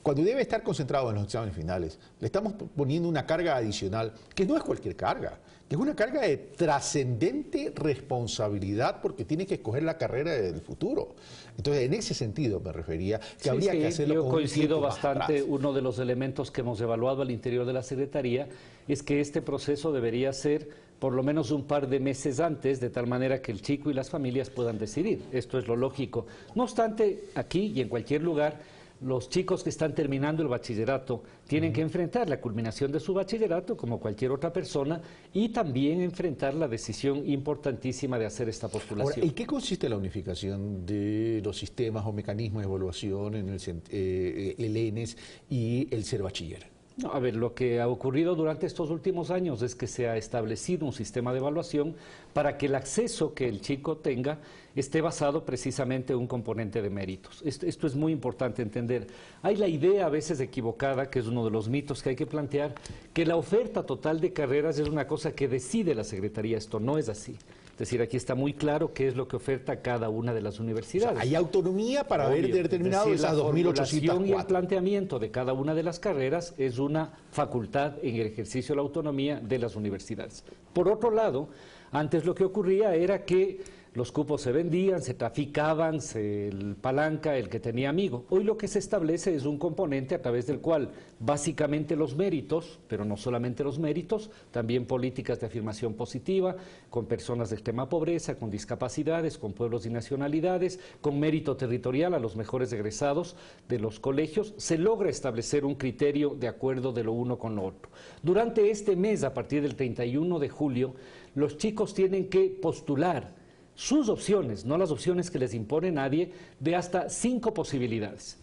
cuando debe estar concentrado en los exámenes finales, le estamos poniendo una carga adicional, que no es cualquier carga, que es una carga de trascendente responsabilidad porque tiene que escoger la carrera del futuro. Entonces, en ese sentido me refería que habría que hacerlo yo con coincido un tiempo más bastante. atrás. Uno de los elementos que hemos evaluado al interior de la Secretaría es que este proceso debería ser por lo menos un par de meses antes, de tal manera que el chico y las familias puedan decidir. Esto es lo lógico. No obstante, aquí y en cualquier lugar, los chicos que están terminando el bachillerato tienen que enfrentar la culminación de su bachillerato como cualquier otra persona y también enfrentar la decisión importantísima de hacer esta postulación. Ahora, ¿en qué consiste la unificación de los sistemas o mecanismos de evaluación en el ENES y el Serbachiller? No, a ver, lo que ha ocurrido durante estos últimos años es que se ha establecido un sistema de evaluación para que el acceso que el chico tenga esté basado precisamente en un componente de méritos. Esto es muy importante entender. Hay la idea a veces equivocada, que es uno de los mitos que hay que plantear, que la oferta total de carreras es una cosa que decide la Secretaría. Esto no es así. Es decir, aquí está muy claro qué es lo que oferta cada una de las universidades. O sea, hay autonomía para haber determinado esas 2.804. Y el planteamiento de cada una de las carreras es una facultad en el ejercicio de la autonomía de las universidades. Por otro lado, antes lo que ocurría era que los cupos se vendían, se traficaban, el palanca, el que tenía amigo. Hoy lo que se establece es un componente a través del cual básicamente los méritos, pero no solamente los méritos, también políticas de afirmación positiva, con personas de extrema pobreza, con discapacidades, con pueblos y nacionalidades, con mérito territorial a los mejores egresados de los colegios, se logra establecer un criterio de acuerdo de lo uno con lo otro. Durante este mes, a partir del 31 de julio, los chicos tienen que postular sus opciones, no las opciones que les impone nadie, de hasta 5 posibilidades.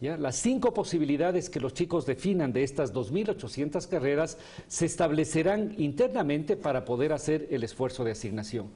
¿Ya? Las 5 posibilidades que los chicos definan de estas 2.800 carreras se establecerán internamente para poder hacer el esfuerzo de asignación.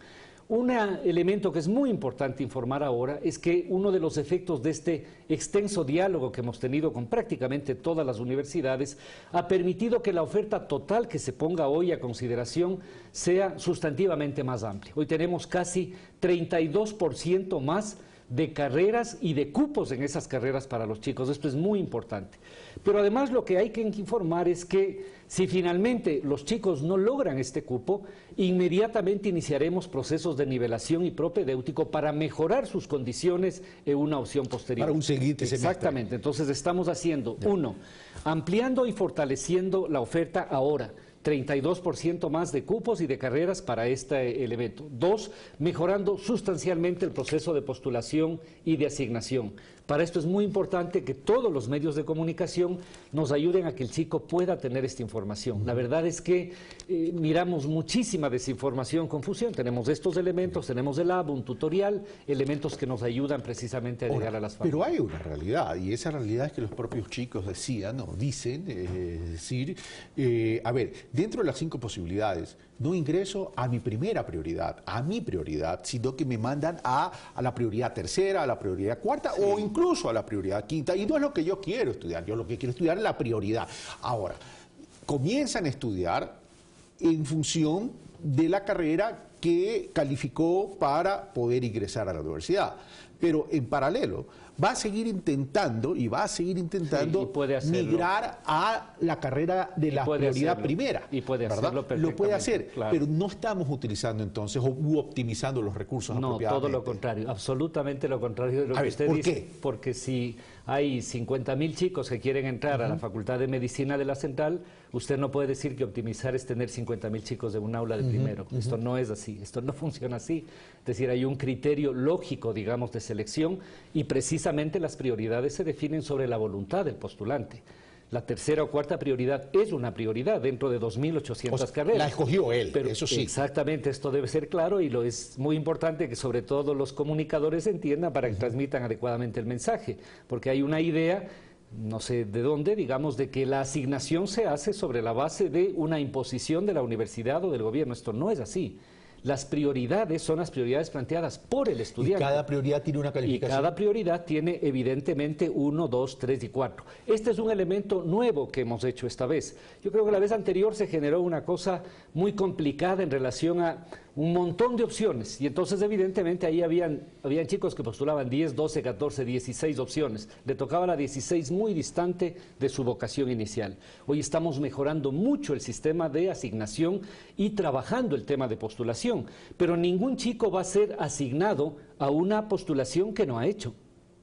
Un elemento que es muy importante informar ahora es que uno de los efectos de este extenso diálogo que hemos tenido con prácticamente todas las universidades ha permitido que la oferta total que se ponga hoy a consideración sea sustantivamente más amplia. Hoy tenemos casi 32% más de carreras y de cupos en esas carreras para los chicos. Esto es muy importante. Pero además lo que hay que informar es que si finalmente los chicos no logran este cupo, inmediatamente iniciaremos procesos de nivelación y propedéutico para mejorar sus condiciones en una opción posterior. Para un siguiente semestre. Exactamente. Entonces estamos haciendo, uno, ampliando y fortaleciendo la oferta ahora. 32% más de cupos y de carreras para este evento. 2, mejorando sustancialmente el proceso de postulación y de asignación. Para esto es muy importante que todos los medios de comunicación nos ayuden a que el chico pueda tener esta información. La verdad es que miramos muchísima desinformación, confusión. Tenemos estos elementos, tenemos el app, un tutorial, elementos que nos ayudan precisamente a llegar a las familias. Pero hay una realidad, y esa realidad es que los propios chicos decían, o dicen, a ver, dentro de las 5 posibilidades, no ingreso a mi primera prioridad, sino que me mandan a la prioridad tercera, a la prioridad cuarta, o incluso a la prioridad quinta, y no es lo que yo quiero estudiar. Yo lo que quiero estudiar es la prioridad. Ahora, comienzan a estudiar en función de la carrera que calificó para poder ingresar a la universidad. Pero en paralelo va a seguir intentando migrar a la carrera de la prioridad primera. Y puede ¿verdad? hacerlo perfectamente. Lo puede hacer, claro. pero no estamos utilizando entonces u optimizando los recursos apropiadamente. No, todo lo contrario, absolutamente lo contrario de lo que usted dice. ¿Por qué? Porque si hay 50.000 chicos que quieren entrar a la Facultad de Medicina de la Central, usted no puede decir que optimizar es tener 50.000 chicos de un aula de primero. Esto no es así, esto no funciona así. Es decir, hay un criterio lógico, digamos, de selección y precisamente las prioridades se definen sobre la voluntad del postulante. La tercera o cuarta prioridad es una prioridad dentro de 2.800 carreras. La escogió él, pero eso sí. Exactamente, esto debe ser claro y es muy importante que sobre todo los comunicadores entiendan para que transmitan adecuadamente el mensaje, porque hay una idea, no sé de dónde, digamos, de que la asignación se hace sobre la base de una imposición de la universidad o del gobierno. Esto no es así. Las prioridades son las prioridades planteadas por el estudiante. Y cada prioridad tiene una calificación. Y cada prioridad tiene evidentemente 1, 2, 3 y 4. Este es un elemento nuevo que hemos hecho esta vez. Yo creo que la vez anterior se generó una cosa muy complicada en relación a un montón de opciones y entonces evidentemente ahí habían chicos que postulaban 10, 12, 14, 16 opciones. Le tocaba la 16 muy distante de su vocación inicial. Hoy estamos mejorando mucho el sistema de asignación y trabajando el tema de postulación, pero ningún chico va a ser asignado a una postulación que no ha hecho.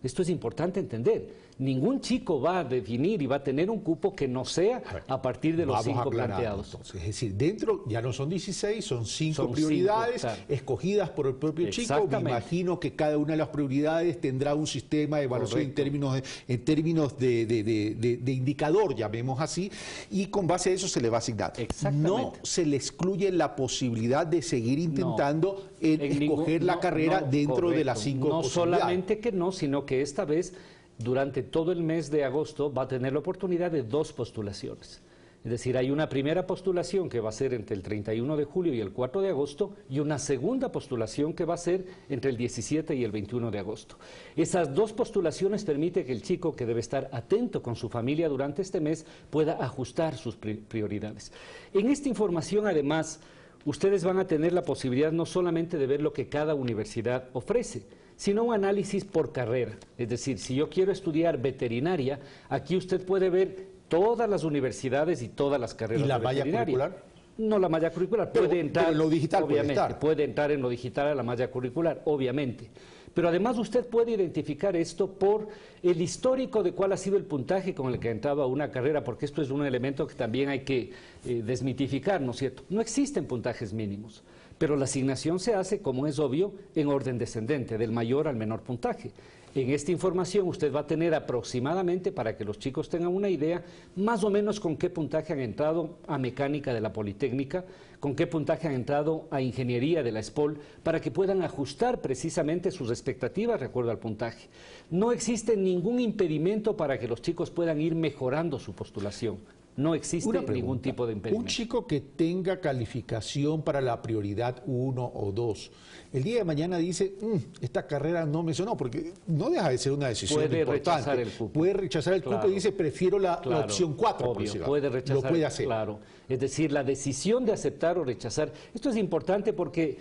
Esto es importante entender. Ningún chico va a definir y va a tener un cupo que no sea a partir de los 5 planteados. Entonces, es decir, dentro ya no son 16, son 5 prioridades escogidas por el propio chico. Me imagino que cada una de las prioridades tendrá un sistema de evaluación en términos de indicador, llamemos así, y con base a eso se le va a asignar. No se le excluye la posibilidad de seguir intentando escoger la carrera dentro de las 5 posibilidades. No solamente que no, sino que esta vez durante todo el mes de agosto va a tener la oportunidad de 2 postulaciones. Es decir, hay una primera postulación que va a ser entre el 31 de julio y el 4 de agosto y una segunda postulación que va a ser entre el 17 y el 21 de agosto. Esas 2 postulaciones permiten que el chico, que debe estar atento con su familia durante este mes, pueda ajustar sus prioridades. En esta información, además, ustedes van a tener la posibilidad no solamente de ver lo que cada universidad ofrece, sino un análisis por carrera. Es decir, si yo quiero estudiar veterinaria, aquí usted puede ver todas las universidades y todas las carreras de veterinaria. ¿Y la malla curricular? No, la malla curricular puede entrar, pero en lo digital obviamente, puede entrar en lo digital a la malla curricular, obviamente. Pero además usted puede identificar esto por el histórico de cuál ha sido el puntaje con el que ha entrado a una carrera, porque esto es un elemento que también hay que desmitificar, ¿no es cierto? No existen puntajes mínimos, pero la asignación se hace, como es obvio, en orden descendente, del mayor al menor puntaje. En esta información usted va a tener aproximadamente, para que los chicos tengan una idea, más o menos con qué puntaje han entrado a mecánica de la Politécnica, con qué puntaje han entrado a ingeniería de la SPOL, para que puedan ajustar precisamente sus expectativas de acuerdo al puntaje. No existe ningún impedimento para que los chicos puedan ir mejorando su postulación. No existe ningún tipo de impedimento. Un chico que tenga calificación para la prioridad 1 o 2, el día de mañana dice, esta carrera no me sonó, porque no deja de ser una decisión importante. Rechazar el cupo. Puede rechazar el cupo y dice, prefiero la opción 4. Obvio, puede rechazar. Lo puede hacer. Claro. Es decir, la decisión de aceptar o rechazar. Esto es importante porque,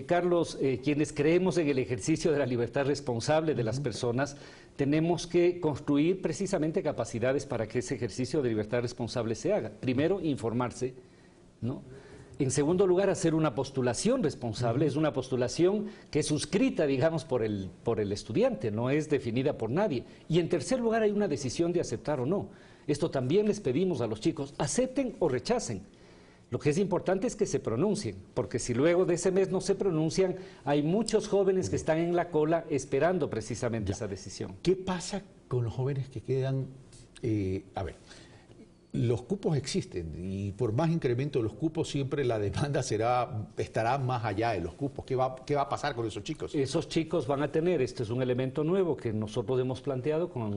Carlos, quienes creemos en el ejercicio de la libertad responsable de las personas, tenemos que construir precisamente capacidades para que ese ejercicio de libertad responsable se haga. Primero, informarse, ¿no? En segundo lugar, hacer una postulación responsable. Es una postulación que es suscrita, digamos, por el estudiante, no es definida por nadie. Y en tercer lugar, hay una decisión de aceptar o no. Esto también les pedimos a los chicos, acepten o rechacen. Lo que es importante es que se pronuncien, porque si luego de ese mes no se pronuncian, hay muchos jóvenes que están en la cola esperando precisamente esa decisión. ¿Qué pasa con los jóvenes que quedan? A ver, los cupos existen y por más incremento de los cupos siempre la demanda estará más allá de los cupos. ¿Qué va a pasar con esos chicos? Esos chicos van a tener, este es un elemento nuevo que nosotros hemos planteado con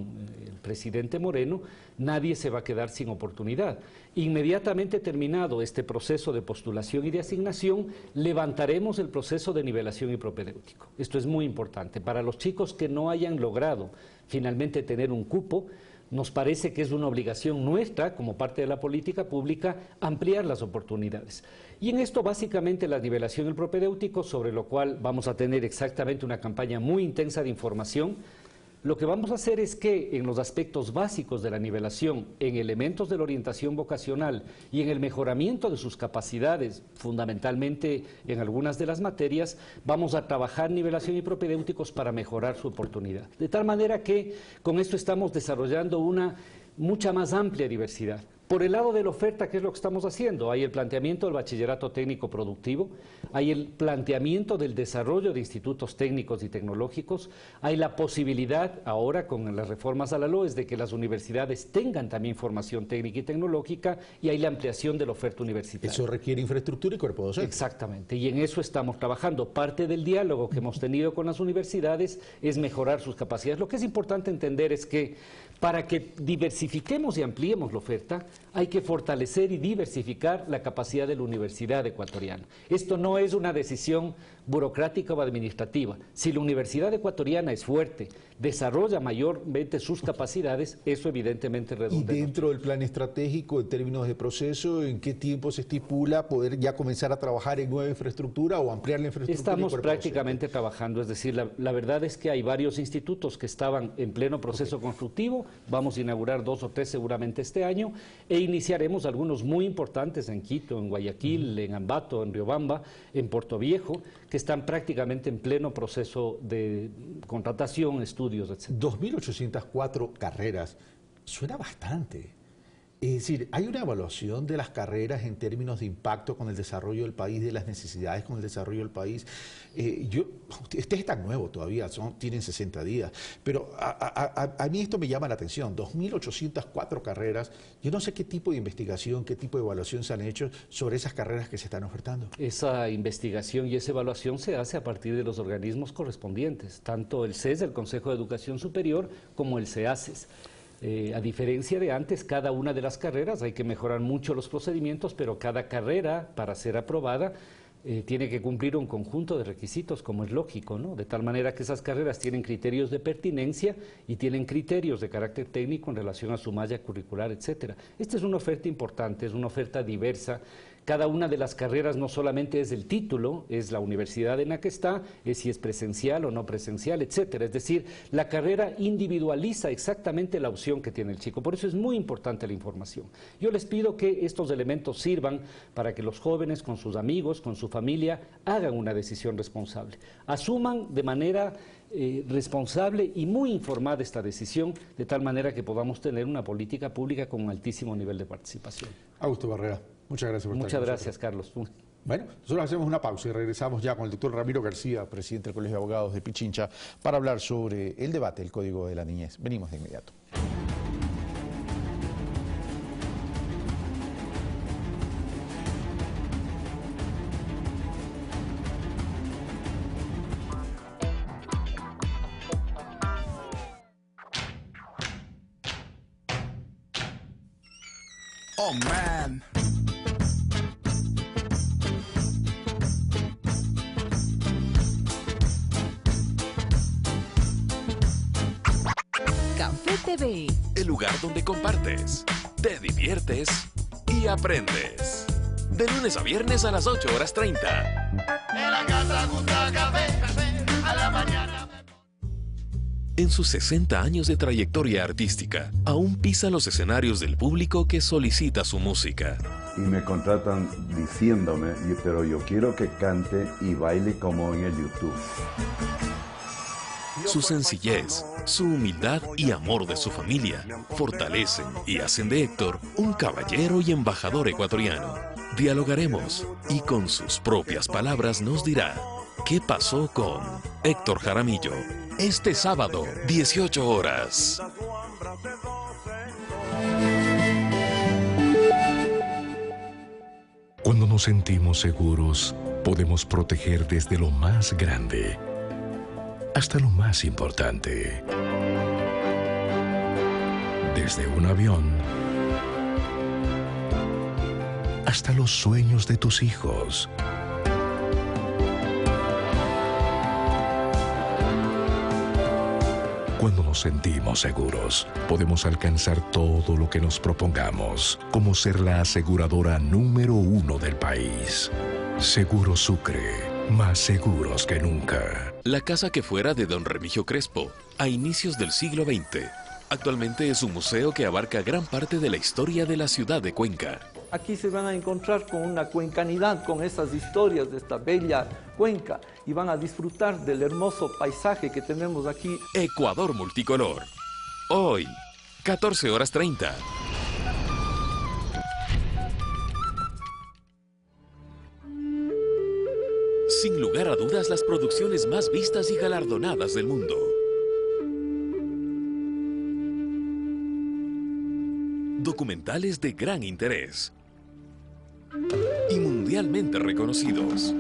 el presidente Moreno, nadie se va a quedar sin oportunidad. Inmediatamente terminado este proceso de postulación y de asignación, levantaremos el proceso de nivelación y propedéutico. Esto es muy importante. Para los chicos que no hayan logrado finalmente tener un cupo, nos parece que es una obligación nuestra, como parte de la política pública, ampliar las oportunidades. Y en esto básicamente la nivelación del propedéutico, sobre lo cual vamos a tener exactamente una campaña muy intensa de información. Lo que vamos a hacer es que en los aspectos básicos de la nivelación, en elementos de la orientación vocacional y en el mejoramiento de sus capacidades, fundamentalmente en algunas de las materias, vamos a trabajar nivelación y propedéuticos para mejorar su oportunidad. De tal manera que con esto estamos desarrollando una mucha más amplia diversidad. Por el lado de la oferta, ¿qué es lo que estamos haciendo? Hay el planteamiento del bachillerato técnico productivo, hay el planteamiento del desarrollo de institutos técnicos y tecnológicos, hay la posibilidad ahora con las reformas a la LOES de que las universidades tengan también formación técnica y tecnológica, y hay la ampliación de la oferta universitaria. Eso requiere infraestructura y cuerpo docente. Exactamente, y en eso estamos trabajando. Parte del diálogo que hemos tenido con las universidades es mejorar sus capacidades. Lo que es importante entender es que para que diversifiquemos y ampliemos la oferta, hay que fortalecer y diversificar la capacidad de la universidad ecuatoriana. Esto no es una decisión burocrática o administrativa. Si la universidad ecuatoriana es fuerte, desarrolla mayormente sus capacidades, eso evidentemente redunda. Y dentro del plan estratégico, en términos de proceso, ¿en qué tiempo se estipula poder ya comenzar a trabajar en nueva infraestructura o ampliar la infraestructura? Estamos prácticamente trabajando, es decir, la verdad es que hay varios institutos que estaban en pleno proceso constructivo, vamos a inaugurar 2 o 3 seguramente este año, e iniciaremos algunos muy importantes en Quito, en Guayaquil, en Ambato, en Riobamba, en Puerto Viejo, que están prácticamente en pleno proceso de contratación, estudios, etc. 2.804 carreras, suena bastante. Es decir, ¿hay una evaluación de las carreras en términos de impacto con el desarrollo del país, de las necesidades con el desarrollo del país? Este es tan nuevo todavía, tienen 60 días, pero a mí esto me llama la atención, 2.804 carreras. Yo no sé qué tipo de investigación, qué tipo de evaluación se han hecho sobre esas carreras que se están ofertando. Esa investigación y esa evaluación se hace a partir de los organismos correspondientes, tanto el CES, el Consejo de Educación Superior, como el CEACES. A diferencia de antes, cada una de las carreras hay que mejorar mucho los procedimientos, pero cada carrera, para ser aprobada, tiene que cumplir un conjunto de requisitos, como es lógico, ¿no? De tal manera que esas carreras tienen criterios de pertinencia y tienen criterios de carácter técnico en relación a su malla curricular, etcétera. Esta es una oferta importante, es una oferta diversa. Cada una de las carreras no solamente es el título, es la universidad en la que está, es si es presencial o no presencial, etcétera. Es decir, la carrera individualiza exactamente la opción que tiene el chico. Por eso es muy importante la información. Yo les pido que estos elementos sirvan para que los jóvenes con sus amigos, con su familia, hagan una decisión responsable. Asuman de manera responsable y muy informada esta decisión, de tal manera que podamos tener una política pública con un altísimo nivel de participación. Augusto Barrera, muchas gracias por estar con nosotros. Muchas gracias, Carlos. Bueno, nosotros hacemos una pausa y regresamos ya con el doctor Ramiro García, presidente del Colegio de Abogados de Pichincha, para hablar sobre el debate del Código de la Niñez. Venimos de inmediato. Oh man. Café TV, el lugar donde compartes, te diviertes y aprendes. De lunes a viernes a las 8:30. En la casa gusta café, a la mañana. En sus 60 años de trayectoria artística, aún pisa los escenarios del público que solicita su música. Y me contratan diciéndome, pero yo quiero que cante y baile como en el YouTube. Su sencillez, su humildad y amor de su familia fortalecen y hacen de Héctor un caballero y embajador ecuatoriano. Dialogaremos y con sus propias palabras nos dirá qué pasó con Héctor Jaramillo. Este sábado, 18 horas. Cuando nos sentimos seguros, podemos proteger desde lo más grande hasta lo más importante. Desde un avión hasta los sueños de tus hijos. Cuando nos sentimos seguros, podemos alcanzar todo lo que nos propongamos, como ser la aseguradora número 1 del país. Seguro Sucre, más seguros que nunca. La casa que fuera de don Remigio Crespo, a inicios del siglo XX, actualmente es un museo que abarca gran parte de la historia de la ciudad de Cuenca. Aquí se van a encontrar con una cuencanidad, con estas historias de esta bella cuenca, y van a disfrutar del hermoso paisaje que tenemos aquí. Ecuador Multicolor. Hoy, 14:30. Sin lugar a dudas, las producciones más vistas y galardonadas del mundo. Documentales de gran interés y mundialmente reconocidos.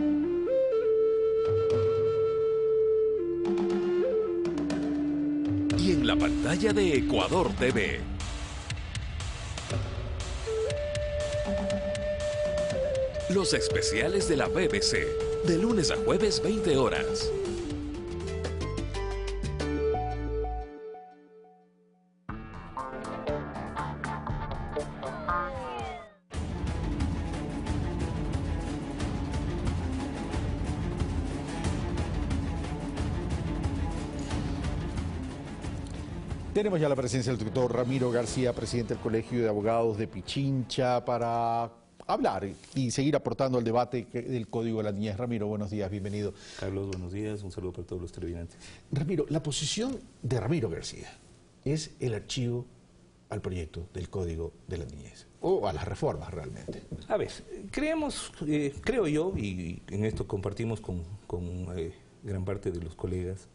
Y en la pantalla de Ecuador TV. Los especiales de la BBC, de lunes a jueves 20 horas. Tenemos ya la presencia del doctor Ramiro García, presidente del Colegio de Abogados de Pichincha, para hablar y seguir aportando al debate del Código de la Niñez. Ramiro, buenos días, bienvenido. Carlos, buenos días, un saludo para todos los televidentes. Ramiro, la posición de Ramiro García es el archivo al proyecto del Código de la Niñez, o a las reformas realmente. A ver, creo yo, y en esto compartimos con gran parte de los colegas,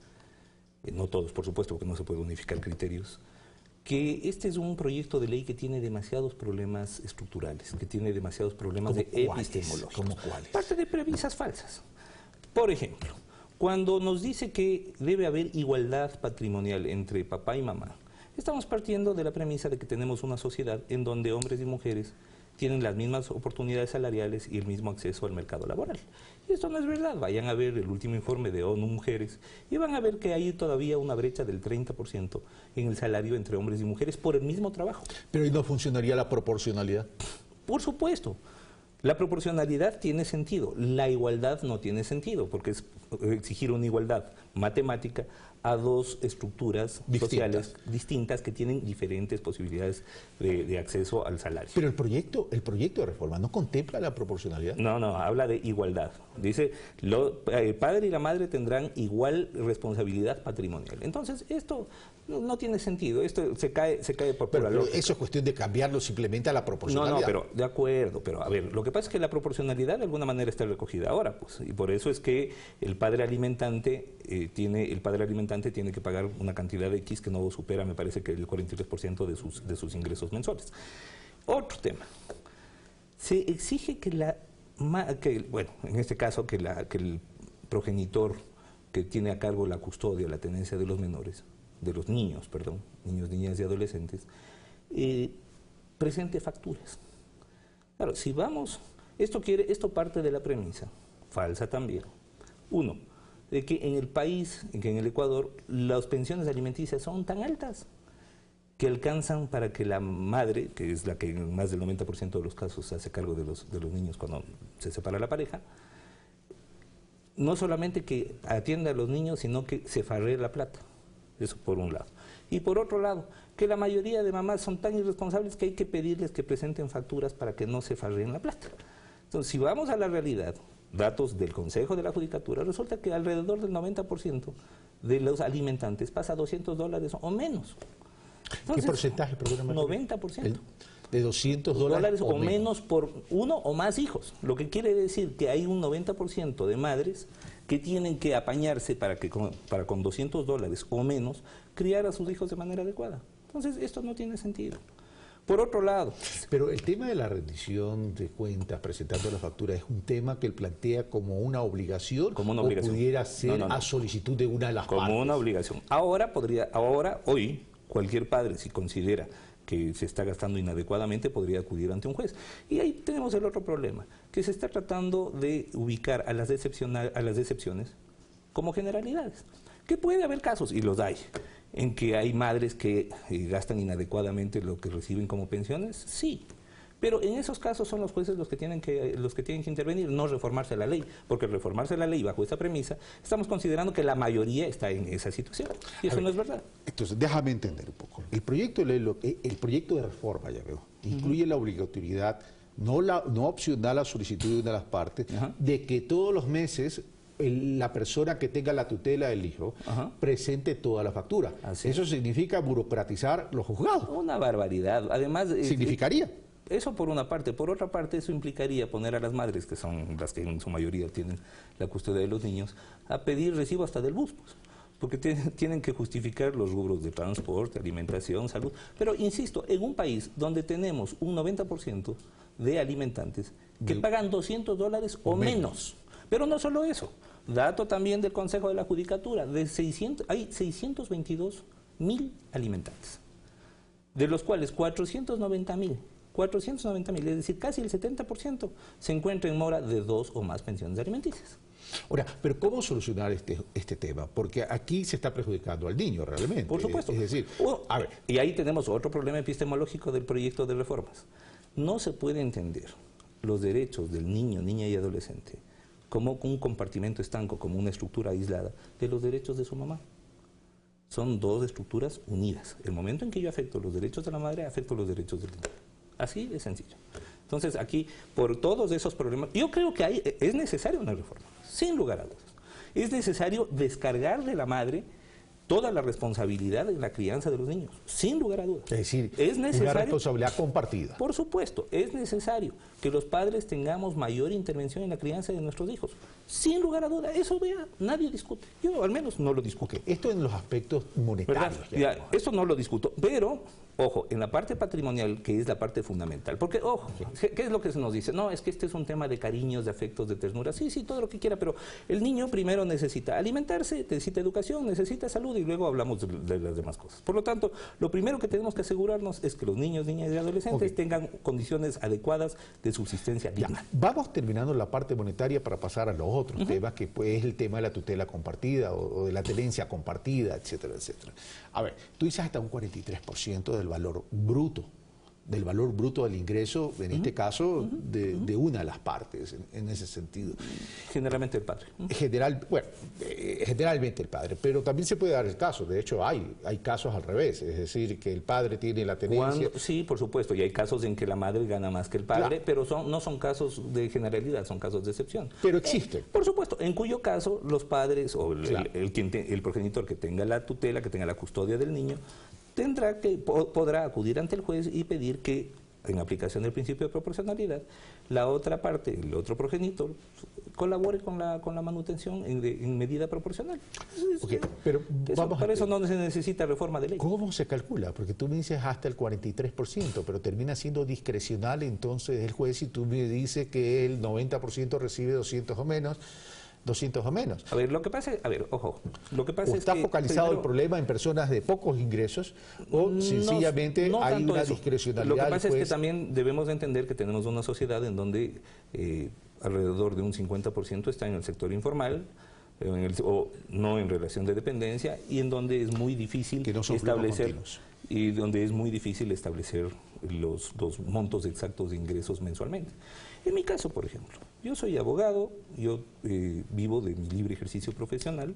no todos por supuesto, porque no se puede unificar criterios, que este es un proyecto de ley que tiene demasiados problemas estructurales, que tiene demasiados problemas de epistemología. ¿Cómo cuáles? Parte de premisas falsas. Por ejemplo, cuando nos dice que debe haber igualdad patrimonial entre papá y mamá, estamos partiendo de la premisa de que tenemos una sociedad en donde hombres y mujeres tienen las mismas oportunidades salariales y el mismo acceso al mercado laboral. Y esto no es verdad. Vayan a ver el último informe de ONU Mujeres y van a ver que hay todavía una brecha del 30% en el salario entre hombres y mujeres por el mismo trabajo. ¿Pero ahí no funcionaría la proporcionalidad? Por supuesto. La proporcionalidad tiene sentido, la igualdad no tiene sentido, porque es exigir una igualdad matemática a dos estructuras sociales distintas que tienen diferentes posibilidades de acceso al salario. Pero el proyecto de reforma no contempla la proporcionalidad. No, habla de igualdad. Dice, el padre y la madre tendrán igual responsabilidad patrimonial. Entonces, esto no tiene sentido, esto se cae por la lógica. Eso es cuestión de cambiarlo simplemente a la proporcionalidad. No, pero de acuerdo, pero a ver, lo que pasa es que la proporcionalidad de alguna manera está recogida ahora, pues, y por eso es que el padre alimentante tiene que pagar una cantidad de X que no supera, me parece que el 43% de sus ingresos mensuales. Otro tema, se exige en este caso que el progenitor que tiene a cargo la custodia, la tenencia de los menores, de los niños, niñas y adolescentes, presente facturas. Claro, si vamos, esto parte de la premisa, falsa también. Uno, de que en el país, que en el Ecuador, las pensiones alimenticias son tan altas que alcanzan para que la madre, que es la que en más del 90% de los casos se hace cargo de los niños cuando se separa la pareja, no solamente que atienda a los niños, sino que se farree la plata. Eso por un lado. Y por otro lado, que la mayoría de mamás son tan irresponsables que hay que pedirles que presenten facturas para que no se farreen la plata. Entonces, si vamos a la realidad, datos del Consejo de la Judicatura, resulta que alrededor del 90% de los alimentantes pasa $200 o menos. Entonces, ¿qué porcentaje? 90%. De $200 o menos por uno o más hijos. Lo que quiere decir que hay un 90% de madres que tienen que apañarse para con $200 o menos criar a sus hijos de manera adecuada. Entonces, esto no tiene sentido. Por otro lado... Pero el tema de la rendición de cuentas, presentando la factura, es un tema que él plantea como una obligación, o pudiera ser a solicitud de una de las partes. Como una obligación. Hoy, cualquier padre, si considera que se está gastando inadecuadamente, podría acudir ante un juez. Y ahí tenemos el otro problema, que se está tratando de ubicar a las excepciones como generalidades. Que puede haber casos, y los hay, ¿En que hay madres que gastan inadecuadamente lo que reciben como pensiones? Sí. Pero en esos casos son los jueces los que tienen que intervenir, no reformarse la ley, porque reformarse la ley bajo esta premisa, estamos considerando que la mayoría está en esa situación, y eso no es verdad. Entonces, déjame entender un poco. El proyecto de reforma, ya veo, incluye la obligatoriedad, no opcional a solicitud de una de las partes, de que todos los meses la persona que tenga la tutela del hijo presente toda la factura. Eso significa burocratizar los juzgados. Una barbaridad. Además, significaría. Eso por una parte. Por otra parte, eso implicaría poner a las madres, que son las que en su mayoría tienen la custodia de los niños, a pedir recibo hasta del bus, pues, porque tienen que justificar los rubros de transporte, alimentación, salud. Pero insisto, en un país donde tenemos un 90% de alimentantes que pagan $200 o menos. Pero no solo eso, dato también del Consejo de la Judicatura, hay 622.000 alimentantes, de los cuales 490.000, es decir, casi el 70%, se encuentra en mora de 2 o más pensiones alimenticias. Ahora, pero ¿cómo solucionar este tema? Porque aquí se está perjudicando al niño realmente. Por supuesto. Es decir, a ver, y ahí tenemos otro problema epistemológico del proyecto de reformas. No se puede entender los derechos del niño, niña y adolescente como un compartimento estanco, como una estructura aislada de los derechos de su mamá. Son dos estructuras unidas. El momento en que yo afecto los derechos de la madre, afecto los derechos del niño. Así de sencillo. Entonces aquí, por todos esos problemas, yo creo que es necesaria una reforma, sin lugar a dudas. Es necesario descargar de la madre toda la responsabilidad de la crianza de los niños, sin lugar a dudas. Es decir, es necesario, una responsabilidad compartida. Por supuesto, es necesario que los padres tengamos mayor intervención en la crianza de nuestros hijos, sin lugar a dudas. Eso ya nadie discute, yo al menos no lo discuto. Esto en los aspectos monetarios. Eso no lo discuto, pero ojo, en la parte patrimonial, que es la parte fundamental, porque, ojo, ¿qué es lo que se nos dice? No, es que este es un tema de cariños, de afectos, de ternura, sí, todo lo que quiera, pero el niño primero necesita alimentarse, necesita educación, necesita salud, y luego hablamos de las demás cosas. Por lo tanto, lo primero que tenemos que asegurarnos es que los niños, niñas y adolescentes tengan condiciones adecuadas de subsistencia digna. Vamos terminando la parte monetaria para pasar a los otros temas, que pues, es el tema de la tutela compartida o de la tenencia compartida, etcétera, etcétera. A ver, tú dices hasta un 43% del valor bruto del ingreso, en este caso, de una de las partes, en ese sentido. Generalmente el padre. Generalmente el padre, pero también se puede dar el caso, de hecho hay casos al revés, es decir, que el padre tiene la tenencia. Sí, por supuesto, y hay casos en que la madre gana más que el padre, pero no son casos de generalidad, son casos de excepción. Pero existen. Por supuesto, en cuyo caso los padres o el progenitor que tenga la tutela, que tenga la custodia del niño, podrá acudir ante el juez y pedir que, en aplicación del principio de proporcionalidad, la otra parte, el otro progenitor, colabore con la manutención en medida proporcional. Pero para eso no se necesita reforma de ley. ¿Cómo se calcula? Porque tú me dices hasta el 43%, pero termina siendo discrecional entonces el juez, y tú me dices que el 90% recibe 200 o menos. A ver, lo que pasa es, lo que pasa es está que focalizado el problema en personas de pocos ingresos o sencillamente hay una discrecionalidad. Lo que pasa es que también debemos de entender que tenemos una sociedad en donde alrededor de un 50% está en el sector informal, o no en relación de dependencia, y en donde es muy difícil establecer los montos exactos de ingresos mensualmente. En mi caso, por ejemplo, yo soy abogado, yo vivo de mi libre ejercicio profesional,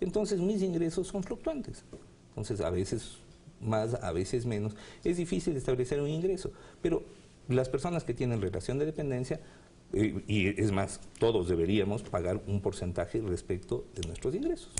entonces mis ingresos son fluctuantes. Entonces, a veces más, a veces menos. Es difícil establecer un ingreso, pero las personas que tienen relación de dependencia, y es más, todos deberíamos pagar un porcentaje respecto de nuestros ingresos.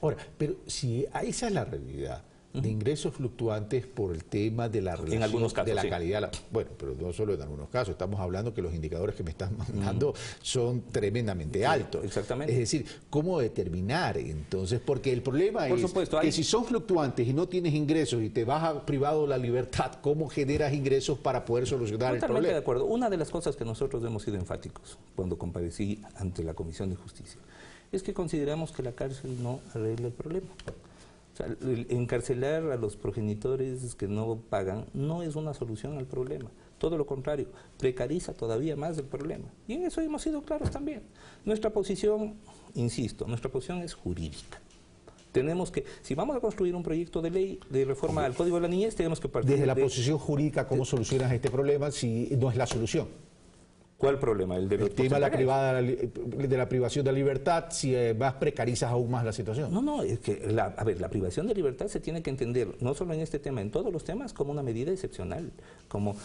Ahora, pero si esa es la realidad, de ingresos fluctuantes por el tema de la relación, en algunos casos, de la calidad. Bueno, pero no solo en algunos casos, estamos hablando que los indicadores que me están mandando son tremendamente altos. Exactamente. Es decir, ¿cómo determinar entonces? Porque el problema es que si son fluctuantes y no tienes ingresos y te vas privado de la libertad, ¿cómo generas ingresos para poder solucionar el problema? Totalmente de acuerdo. Una de las cosas que nosotros hemos sido enfáticos cuando comparecí ante la Comisión de Justicia es que consideramos que la cárcel no arregla el problema. O sea, el encarcelar a los progenitores que no pagan no es una solución al problema. Todo lo contrario, precariza todavía más el problema. Y en eso hemos sido claros también. Nuestra posición, insisto, nuestra posición es jurídica. Tenemos que, si vamos a construir un proyecto de ley de reforma al Código de la Niñez, tenemos que partir desde la posición jurídica, ¿cómo solucionas este problema si no es la solución? ¿Cuál problema? El tema de la privación de libertad, si más precarizas aún más la situación. No, es que, a ver, la privación de libertad se tiene que entender, no solo en este tema, en todos los temas, como una medida excepcional, como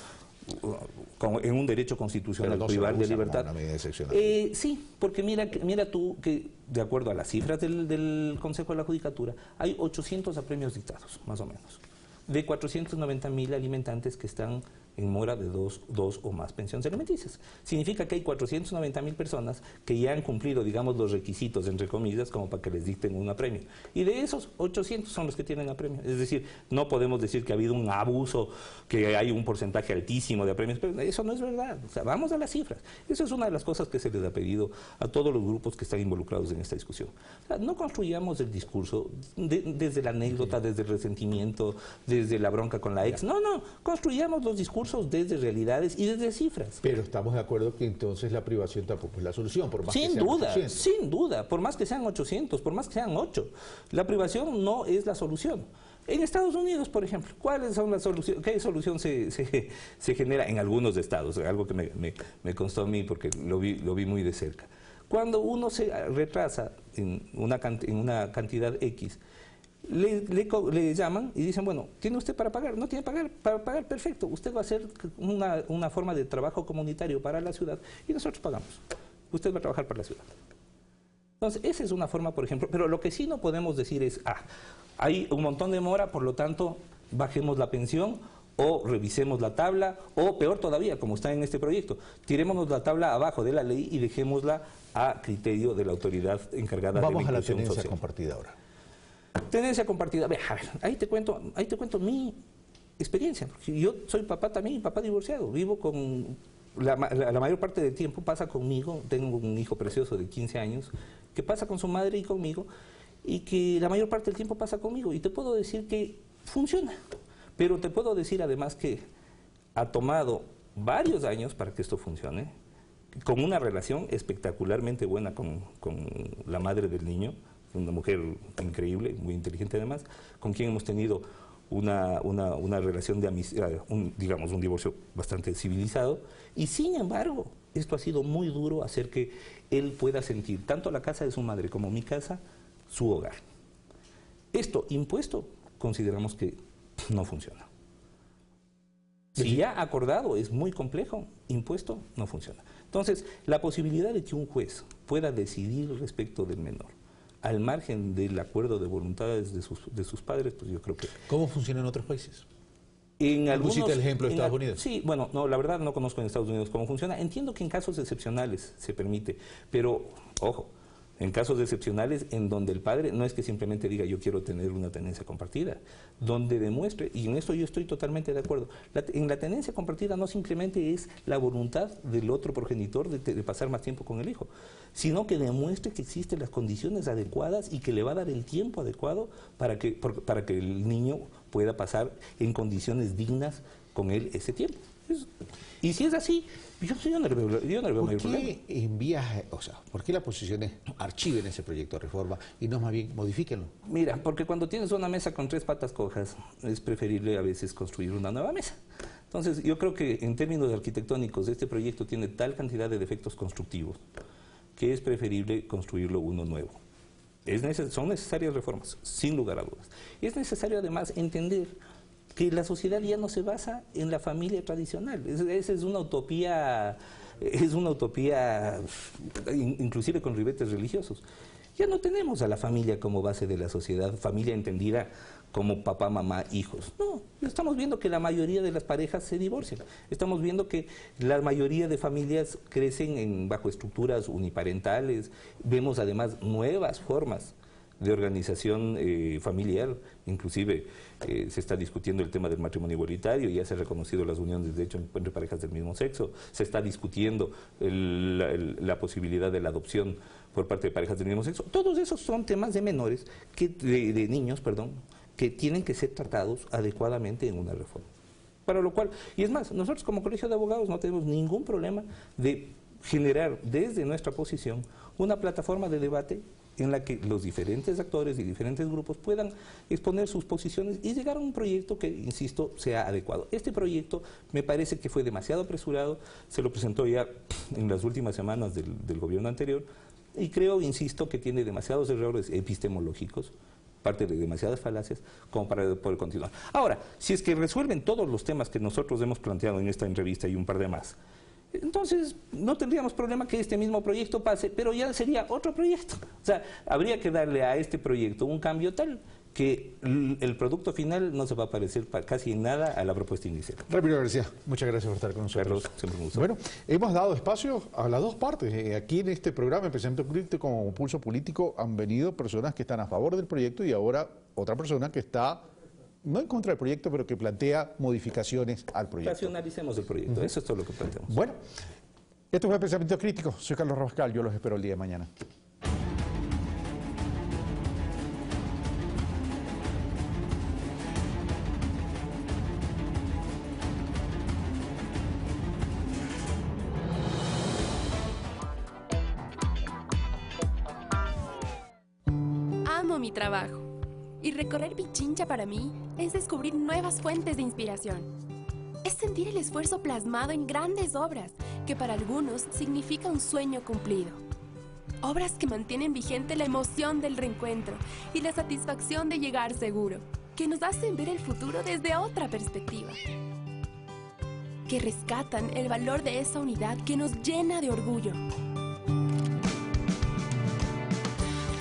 en un derecho constitucional privar de libertad. Una medida excepcional. Sí, porque mira tú que, de acuerdo a las cifras del Consejo de la Judicatura, hay 800 apremios dictados, más o menos, de 490.000 alimentantes que están en mora de dos o más pensiones alimenticias. Significa que hay 490.000 personas que ya han cumplido, digamos, los requisitos, entre comillas, como para que les dicten un apremio. Y de esos, 800 son los que tienen apremio. Es decir, no podemos decir que ha habido un abuso, que hay un porcentaje altísimo de apremios, pero eso no es verdad. O sea, vamos a las cifras. Esa es una de las cosas que se les ha pedido a todos los grupos que están involucrados en esta discusión. O sea, no construyamos el discurso desde la anécdota, desde el resentimiento, desde la bronca con la ex. No, construyamos los discursos desde realidades y desde cifras. Pero estamos de acuerdo que entonces la privación tampoco es la solución, por más que sean 800. Sin duda, por más que sean 800, por más que sean 8, la privación no es la solución. En Estados Unidos, por ejemplo, ¿cuáles son las soluciones? ¿Qué solución se genera en algunos estados? Algo que me constó a mí porque lo vi muy de cerca. Cuando uno se retrasa en una cantidad X, le llaman y dicen, bueno, ¿tiene usted para pagar? No tiene para pagar, perfecto. Usted va a hacer una forma de trabajo comunitario para la ciudad y nosotros pagamos. Usted va a trabajar para la ciudad. Entonces, esa es una forma, por ejemplo, pero lo que sí no podemos decir es, hay un montón de mora, por lo tanto, bajemos la pensión o revisemos la tabla, o peor todavía, como está en este proyecto, tirémonos la tabla abajo de la ley y dejémosla a criterio de la autoridad encargada de la inclusión social. Vamos a la tenencia compartida ahora. Tenencia compartida. A ver, ahí te cuento mi experiencia. Porque yo soy papá también, papá divorciado. Vivo con... La mayor parte del tiempo pasa conmigo. Tengo un hijo precioso de 15 años que pasa con su madre y conmigo, y que la mayor parte del tiempo pasa conmigo. Y te puedo decir que funciona. Pero te puedo decir además que ha tomado varios años para que esto funcione, con una relación espectacularmente buena con la madre del niño, una mujer increíble, muy inteligente además, con quien hemos tenido una relación de amistad, digamos, un divorcio bastante civilizado, y sin embargo, esto ha sido muy duro hacer que él pueda sentir tanto la casa de su madre como mi casa, su hogar. Esto impuesto, consideramos que no funciona. Si ya acordado es muy complejo, impuesto no funciona. Entonces, la posibilidad de que un juez pueda decidir respecto del menor, al margen del acuerdo de voluntades de sus padres, pues yo creo que... ¿Cómo funciona en otros países? En algunos, ¿Pusiste el ejemplo de Estados Unidos? Sí, bueno, no, la verdad no conozco en Estados Unidos cómo funciona. Entiendo que en casos excepcionales se permite, pero, ojo, en casos excepcionales en donde el padre no es que simplemente diga yo quiero tener una tenencia compartida, donde demuestre, y en esto yo estoy totalmente de acuerdo, en la tenencia compartida no simplemente es la voluntad del otro progenitor de pasar más tiempo con el hijo, sino que demuestre que existen las condiciones adecuadas y que le va a dar el tiempo adecuado para que el niño pueda pasar en condiciones dignas con él ese tiempo. Y si es así, yo no le veo mayor problema. ¿Por qué la posición es archiven ese proyecto de reforma y no más bien modifíquenlo? Mira, porque cuando tienes una mesa con 3 patas cojas, es preferible a veces construir una nueva mesa. Entonces, yo creo que en términos arquitectónicos, este proyecto tiene tal cantidad de defectos constructivos que es preferible construirlo uno nuevo. Son necesarias reformas, sin lugar a dudas. Es necesario además entender que la sociedad ya no se basa en la familia tradicional. Esa es una utopía inclusive con ribetes religiosos. Ya no tenemos a la familia como base de la sociedad, familia entendida como papá, mamá, hijos. No, estamos viendo que la mayoría de las parejas se divorcian. Estamos viendo que la mayoría de familias crecen bajo estructuras uniparentales. Vemos además nuevas formas de organización familiar, inclusive se está discutiendo el tema del matrimonio igualitario, ya se ha reconocido las uniones de hecho entre parejas del mismo sexo, se está discutiendo la posibilidad de la adopción por parte de parejas del mismo sexo. Todos esos son temas de menores, de niños, que tienen que ser tratados adecuadamente en una reforma. Para lo cual, y es más, nosotros como Colegio de Abogados no tenemos ningún problema de generar desde nuestra posición una plataforma de debate en la que los diferentes actores y diferentes grupos puedan exponer sus posiciones y llegar a un proyecto que, insisto, sea adecuado. Este proyecto me parece que fue demasiado apresurado, se lo presentó ya en las últimas semanas del gobierno anterior, y creo, insisto, que tiene demasiados errores epistemológicos, parte de demasiadas falacias, como para poder continuar. Ahora, si es que resuelven todos los temas que nosotros hemos planteado en esta entrevista y un par de más, entonces no tendríamos problema que este mismo proyecto pase, pero ya sería otro proyecto. O sea, habría que darle a este proyecto un cambio tal que el producto final no se va a parecer casi en nada a la propuesta inicial. Ramiro García, muchas gracias por estar con nosotros. Carlos, siempre un gusto. Bueno, hemos dado espacio a las dos partes. Aquí en este programa, en Pensamiento Crítico como Pulso Político, han venido personas que están a favor del proyecto y ahora otra persona que está no en contra del proyecto, pero que plantea modificaciones al proyecto. Racionalicemos el proyecto, eso es todo lo que planteamos. Bueno, esto fue Pensamiento Crítico. Soy Carlos Rabascal, yo los espero el día de mañana. Amo mi trabajo. Y recorrer Pichincha para mí es descubrir nuevas fuentes de inspiración. Es sentir el esfuerzo plasmado en grandes obras, que para algunos significa un sueño cumplido. Obras que mantienen vigente la emoción del reencuentro y la satisfacción de llegar seguro, que nos hacen ver el futuro desde otra perspectiva. Que rescatan el valor de esa unidad que nos llena de orgullo.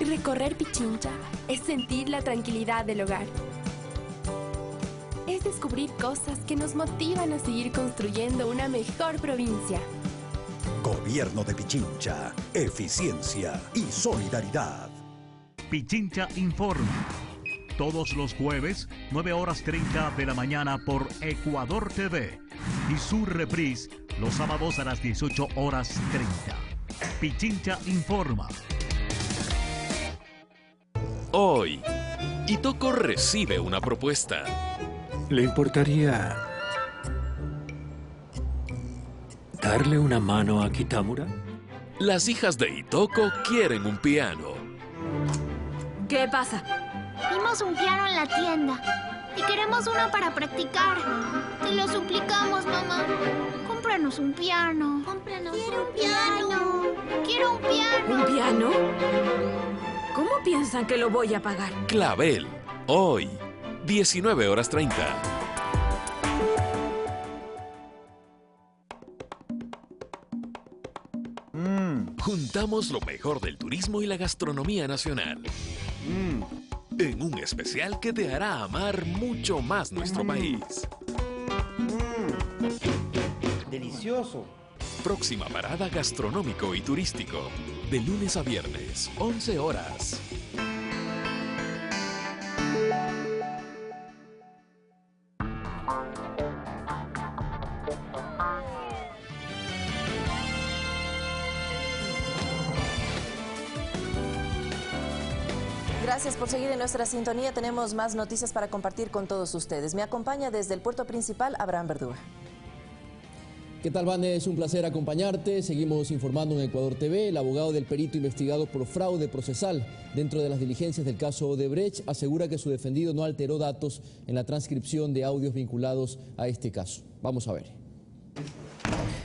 Recorrer Pichincha es sentir la tranquilidad del hogar. Es descubrir cosas que nos motivan a seguir construyendo una mejor provincia. Gobierno de Pichincha, eficiencia y solidaridad. Pichincha Informa. Todos los jueves, 9:30 de la mañana por Ecuador TV. Y su reprise los sábados a las 18:30. Pichincha Informa. Hoy, Itoco recibe una propuesta. ¿Le importaría darle una mano a Kitamura? Las hijas de Itoko quieren un piano. ¿Qué pasa? Vimos un piano en la tienda y queremos uno para practicar. Te lo suplicamos, mamá. Cómpranos un piano. Cómpranos un piano. Quiero un piano. ¿Un piano? ¿Cómo piensan que lo voy a pagar? Clavel, hoy, 19:30. Juntamos lo mejor del turismo y la gastronomía nacional. En un especial que te hará amar mucho más nuestro país. Delicioso. Próxima parada gastronómico y turístico. De lunes a viernes, 11 horas. Gracias por seguir en nuestra sintonía. Tenemos más noticias para compartir con todos ustedes. Me acompaña desde el puerto principal Abraham Verduga. ¿Qué tal, Vane? Es un placer acompañarte. Seguimos informando en Ecuador TV. El abogado del perito investigado por fraude procesal dentro de las diligencias del caso Odebrecht asegura que su defendido no alteró datos en la transcripción de audios vinculados a este caso. Vamos a ver.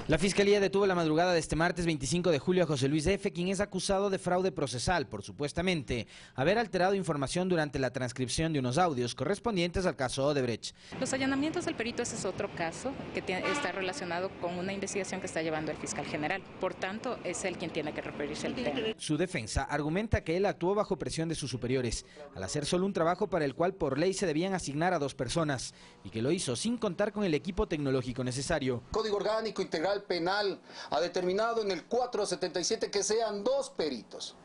La Fiscalía detuvo la madrugada de este martes 25 de julio a José Luis F., quien es acusado de fraude procesal por supuestamente haber alterado información durante la transcripción de unos audios correspondientes al caso Odebrecht. Los allanamientos del perito, ese es otro caso que está relacionado con una investigación que está llevando el fiscal general. Por tanto, es él quien tiene que referirse al tema. Su defensa argumenta que él actuó bajo presión de sus superiores, al hacer solo un trabajo para el cual por ley se debían asignar a 2 personas, y que lo hizo sin contar con el equipo tecnológico necesario. Código Orgánico Integral Penal ha determinado en el 477 que sean 2 peritos.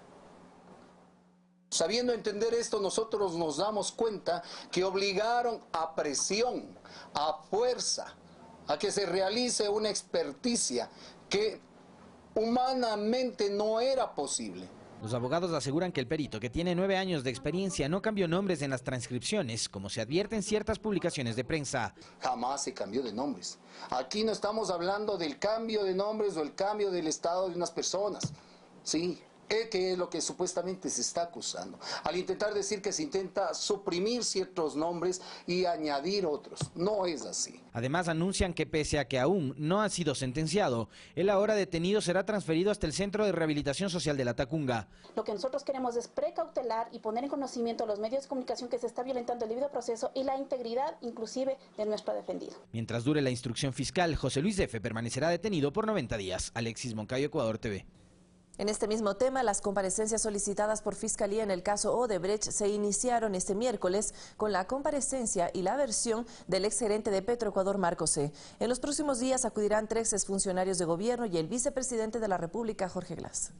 Sabiendo entender esto, nosotros nos damos cuenta que obligaron a presión, a fuerza, a que se realice una experticia que humanamente no era posible. Los abogados aseguran que el perito, que tiene 9 años de experiencia, no cambió nombres en las transcripciones, como se advierte en ciertas publicaciones de prensa. Jamás se cambió de nombres. Aquí no estamos hablando del cambio de nombres o el cambio del estado de unas personas. Sí, que es lo que supuestamente se está acusando, al intentar decir que se intenta suprimir ciertos nombres y añadir otros. No es así. Además anuncian que pese a que aún no ha sido sentenciado, el ahora detenido será transferido hasta el Centro de Rehabilitación Social de La Tacunga. Lo que nosotros queremos es precautelar y poner en conocimiento a los medios de comunicación que se está violentando el debido proceso y la integridad inclusive de nuestro defendido. Mientras dure la instrucción fiscal, José Luis F. permanecerá detenido por 90 días. Alexis Moncayo, Ecuador TV. En este mismo tema, las comparecencias solicitadas por Fiscalía en el caso Odebrecht se iniciaron este miércoles con la comparecencia y la versión del exgerente de Petroecuador, Marco C. En los próximos días acudirán 3 exfuncionarios de gobierno y el vicepresidente de la República, Jorge Glass.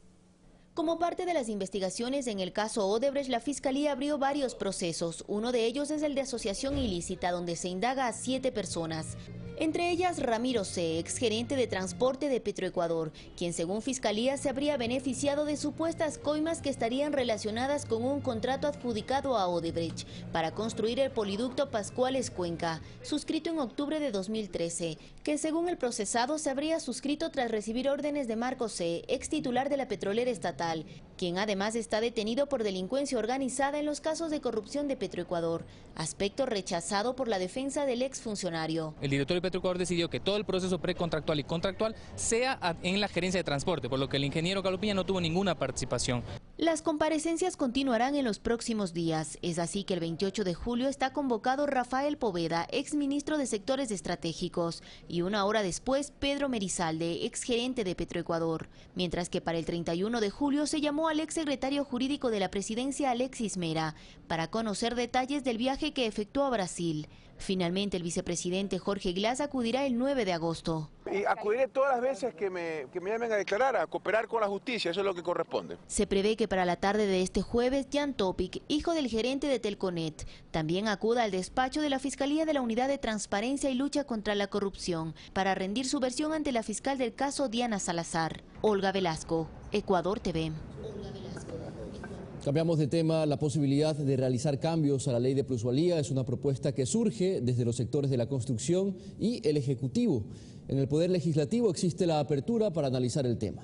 Como parte de las investigaciones en el caso Odebrecht, la Fiscalía abrió varios procesos. Uno de ellos es el de asociación ilícita, donde se indaga a 7 personas. Entre ellas, Ramiro C., exgerente de transporte de Petroecuador, quien según Fiscalía se habría beneficiado de supuestas coimas que estarían relacionadas con un contrato adjudicado a Odebrecht para construir el poliducto Pascuales-Cuenca, suscrito en octubre de 2013, que según el procesado se habría suscrito tras recibir órdenes de Marco C., ex titular de la petrolera estatal, quien además está detenido por delincuencia organizada en los casos de corrupción de Petroecuador, aspecto rechazado por la defensa del exfuncionario. El directorio de Petroecuador decidió que todo el proceso precontractual y contractual sea en la gerencia de transporte, por lo que el ingeniero Calupiña no tuvo ninguna participación. Las comparecencias continuarán en los próximos días. Es así que el 28 de julio está convocado Rafael Poveda, exministro de Sectores Estratégicos, y una hora después Pedro Merizalde, exgerente de Petroecuador. Mientras que para el 31 de julio se llamó al exsecretario jurídico de la presidencia, Alexis Mera, para conocer detalles del viaje que efectuó a Brasil. Finalmente, el vicepresidente Jorge Glass acudirá el 9 de agosto. Y acudiré todas las veces que me llamen a declarar, a cooperar con la justicia, eso es lo que corresponde. Se prevé que para la tarde de este jueves, Jan Topic, hijo del gerente de Telconet, también acuda al despacho de la Fiscalía de la Unidad de Transparencia y Lucha contra la Corrupción para rendir su versión ante la fiscal del caso, Diana Salazar. Olga Velasco, Ecuador TV. Cambiamos de tema. La posibilidad de realizar cambios a la ley de plusvalía es una propuesta que surge desde los sectores de la construcción y el Ejecutivo. En el Poder Legislativo existe la apertura para analizar el tema.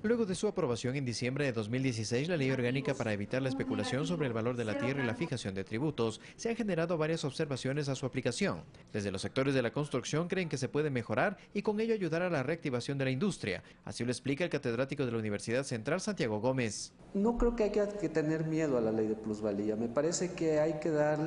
Luego de su aprobación en diciembre de 2016, la Ley Orgánica para evitar la especulación sobre el valor de la tierra y la fijación de tributos, se han generado varias observaciones a su aplicación. Desde los sectores de la construcción creen que se puede mejorar y con ello ayudar a la reactivación de la industria. Así lo explica el catedrático de la Universidad Central, Santiago Gómez. No creo que hay que tener miedo a la ley de plusvalía. Me parece que hay que dar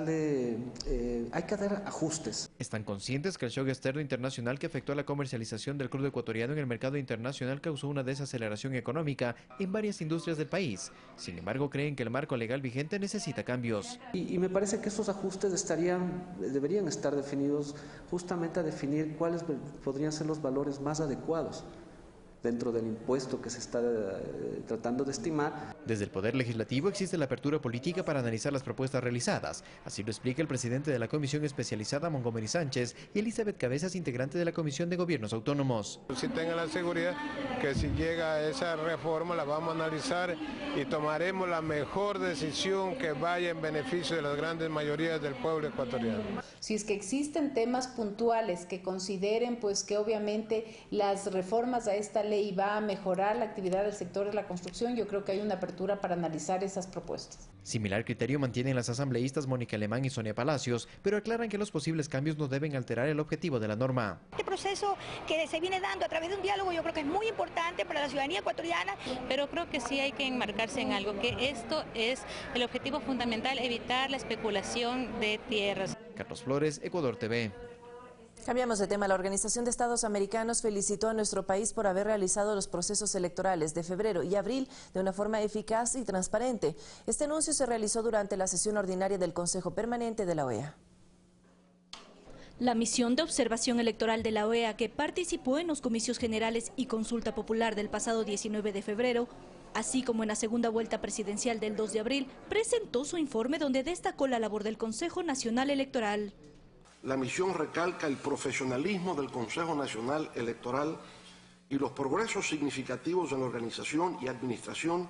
ajustes. Están conscientes que el shock externo internacional que afectó a la comercialización del crudo ecuatoriano en el mercado internacional causó una desaceleración económica en varias industrias del país. Sin embargo, creen que el marco legal vigente necesita cambios. Y me parece que esos ajustes deberían estar definidos justamente a definir cuáles podrían ser los valores más adecuados dentro del impuesto que se está tratando de estimar. Desde el Poder Legislativo existe la apertura política para analizar las propuestas realizadas. Así lo explica el presidente de la Comisión Especializada, Montgomery Sánchez, y Elizabeth Cabezas, integrante de la Comisión de Gobiernos Autónomos. Si tengan la seguridad que si llega esa reforma la vamos a analizar y tomaremos la mejor decisión que vaya en beneficio de las grandes mayorías del pueblo ecuatoriano. Si es que existen temas puntuales que consideren pues que obviamente las reformas a esta ley va a mejorar la actividad del sector de la construcción, yo creo que hay una apertura para analizar esas propuestas. Similar criterio mantienen las asambleístas Mónica Alemán y Sonia Palacios, pero aclaran que los posibles cambios no deben alterar el objetivo de la norma. Este proceso que se viene dando a través de un diálogo yo creo que es muy importante para la ciudadanía ecuatoriana. Pero creo que sí hay que enmarcarse en algo, que esto es el objetivo fundamental, evitar la especulación de tierras. Carlos Flores, Ecuador TV. Cambiamos de tema. La Organización de Estados Americanos felicitó a nuestro país por haber realizado los procesos electorales de febrero y abril de una forma eficaz y transparente. Este anuncio se realizó durante la sesión ordinaria del Consejo Permanente de la OEA. La misión de observación electoral de la OEA, que participó en los comicios generales y consulta popular del pasado 19 de febrero, así como en la segunda vuelta presidencial del 2 de abril, presentó su informe donde destacó la labor del Consejo Nacional Electoral. La misión recalca el profesionalismo del Consejo Nacional Electoral y los progresos significativos en la organización y administración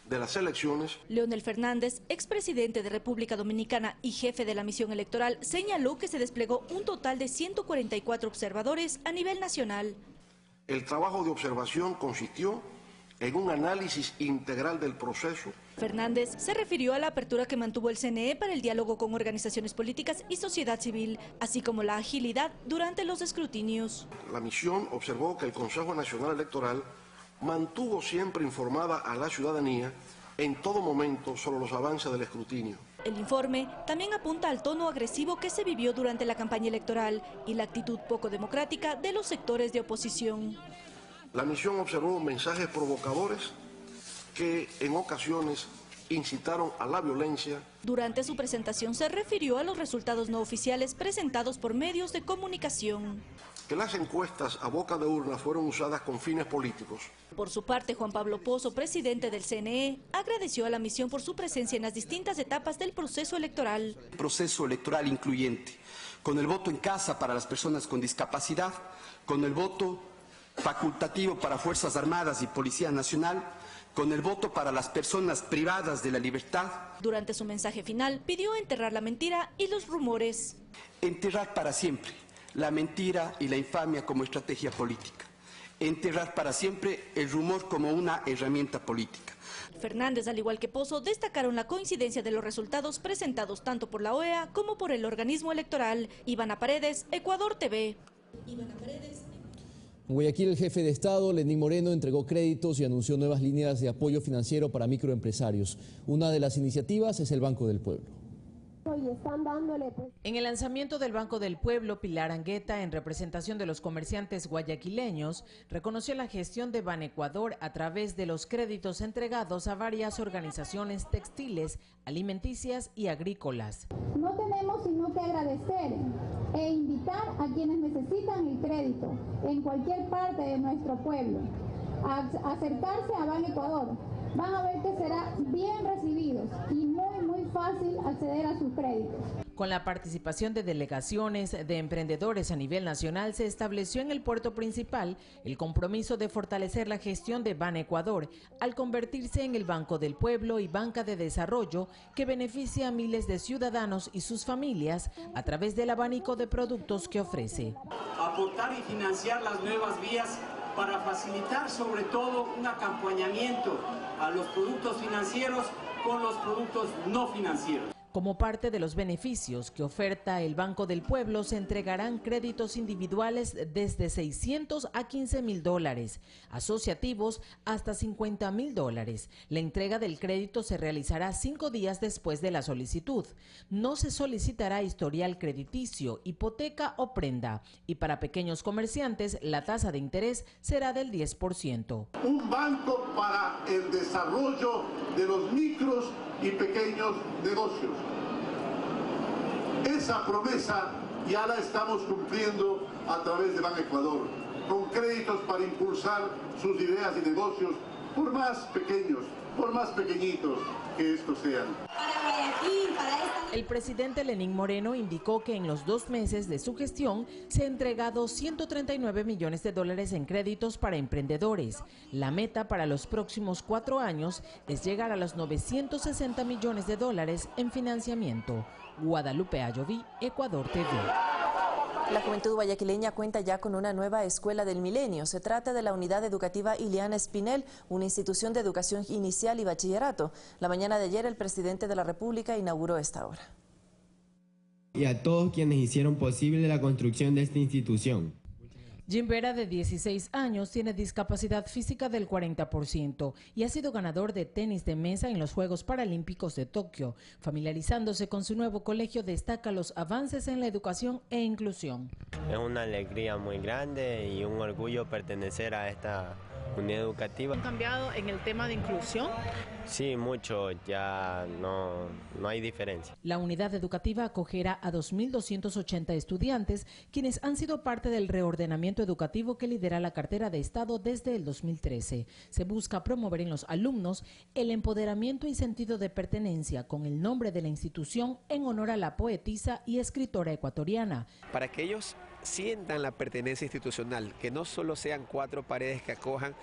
de las elecciones. Leonel Fernández, expresidente de República Dominicana y jefe de la misión electoral, señaló que se desplegó un total de 144 observadores a nivel nacional. El trabajo de observación consistió en un análisis integral del proceso. Fernández se refirió a la apertura que mantuvo el CNE para el diálogo con organizaciones políticas y sociedad civil, así como la agilidad durante los escrutinios. La misión observó que el Consejo Nacional Electoral mantuvo siempre informada a la ciudadanía en todo momento sobre los avances del escrutinio. El informe también apunta al tono agresivo que se vivió durante la campaña electoral y la actitud poco democrática de los sectores de oposición. La misión observó mensajes provocadores que en ocasiones incitaron a la violencia. Durante su presentación se refirió a los resultados no oficiales presentados por medios de comunicación. Que las encuestas a boca de urna fueron usadas con fines políticos. Por su parte, Juan Pablo Pozo, presidente del CNE, agradeció a la misión por su presencia en las distintas etapas del proceso electoral. Proceso electoral incluyente, con el voto en casa para las personas con discapacidad, con el voto facultativo para Fuerzas Armadas y Policía Nacional, con el voto para las personas privadas de la libertad. Durante su mensaje final, pidió enterrar la mentira y los rumores. Enterrar para siempre la mentira y la infamia como estrategia política. Enterrar para siempre el rumor como una herramienta política. Fernández, al igual que Pozo, destacaron la coincidencia de los resultados presentados tanto por la OEA como por el organismo electoral. Ivana Paredes, Ecuador TV. En Guayaquil, el jefe de Estado, Lenín Moreno, entregó créditos y anunció nuevas líneas de apoyo financiero para microempresarios. Una de las iniciativas es el Banco del Pueblo. En el lanzamiento del Banco del Pueblo, Pilar Angueta, en representación de los comerciantes guayaquileños, reconoció la gestión de Banecuador a través de los créditos entregados a varias organizaciones textiles, alimenticias y agrícolas. No tenemos sino que agradecer e invitar a quienes necesitan el crédito en cualquier parte de nuestro pueblo a acercarse a Banecuador. Van a ver que serán bien recibidos y muy fácil acceder a sus créditos. Con la participación de delegaciones de emprendedores a nivel nacional, se estableció en el puerto principal el compromiso de fortalecer la gestión de Banecuador al convertirse en el Banco del Pueblo y banca de desarrollo que beneficia a miles de ciudadanos y sus familias a través del abanico de productos que ofrece. Aportar y financiar las nuevas vías para facilitar sobre todo un acompañamiento a los productos financieros con los productos no financieros. Como parte de los beneficios que oferta el Banco del Pueblo, se entregarán créditos individuales desde $600 a $15.000, asociativos hasta $50.000. La entrega del crédito se realizará 5 días después de la solicitud. No se solicitará historial crediticio, hipoteca o prenda. Y para pequeños comerciantes, la tasa de interés será del 10%. Un banco para el desarrollo de los micros y pequeños negocios. Esa promesa ya la estamos cumpliendo a través de Banecuador, con créditos para impulsar sus ideas y negocios, por más pequeños, por más pequeñitos que estos sean. El presidente Lenín Moreno indicó que en los 2 meses de su gestión se han entregado $139 millones en créditos para emprendedores. La meta para los próximos 4 años es llegar a los $960 millones en financiamiento. Guadalupe Ayoví, Ecuador TV. La juventud guayaquileña cuenta ya con una nueva escuela del milenio. Se trata de la Unidad Educativa Ileana Espinel, una institución de educación inicial y bachillerato. La mañana de ayer el presidente de la República inauguró esta obra. Y a todos quienes hicieron posible la construcción de esta institución. Jim Vera, de 16 años, tiene discapacidad física del 40% y ha sido ganador de tenis de mesa en los Juegos Paralímpicos de Tokio. Familiarizándose con su nuevo colegio, destaca los avances en la educación e inclusión. Es una alegría muy grande y un orgullo pertenecer a esta unidad educativa. ¿Han cambiado en el tema de inclusión? Sí, mucho, ya no hay diferencia. La unidad educativa acogerá a 2.280 estudiantes, quienes han sido parte del reordenamiento educativo que lidera la cartera de Estado desde el 2013. Se busca promover en los alumnos el empoderamiento y sentido de pertenencia con el nombre de la institución en honor a la poetisa y escritora ecuatoriana. Para que ellos sientan la pertenencia institucional, que no solo sean 4 paredes que acojan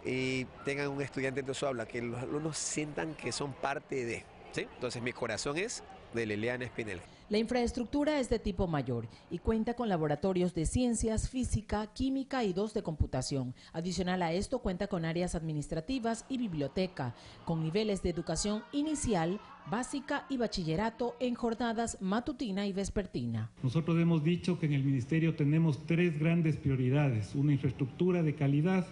y tengan un estudiante en su aula, que los alumnos sientan que son parte de, ¿sí? Entonces mi corazón es de Liliana Espinel. La infraestructura es de tipo mayor y cuenta con laboratorios de ciencias, física, química y 2 de computación. Adicional a esto cuenta con áreas administrativas y biblioteca, con niveles de educación inicial, básica y bachillerato en jornadas matutina y vespertina. Nosotros hemos dicho que en el Ministerio tenemos 3 grandes prioridades: una infraestructura de calidad,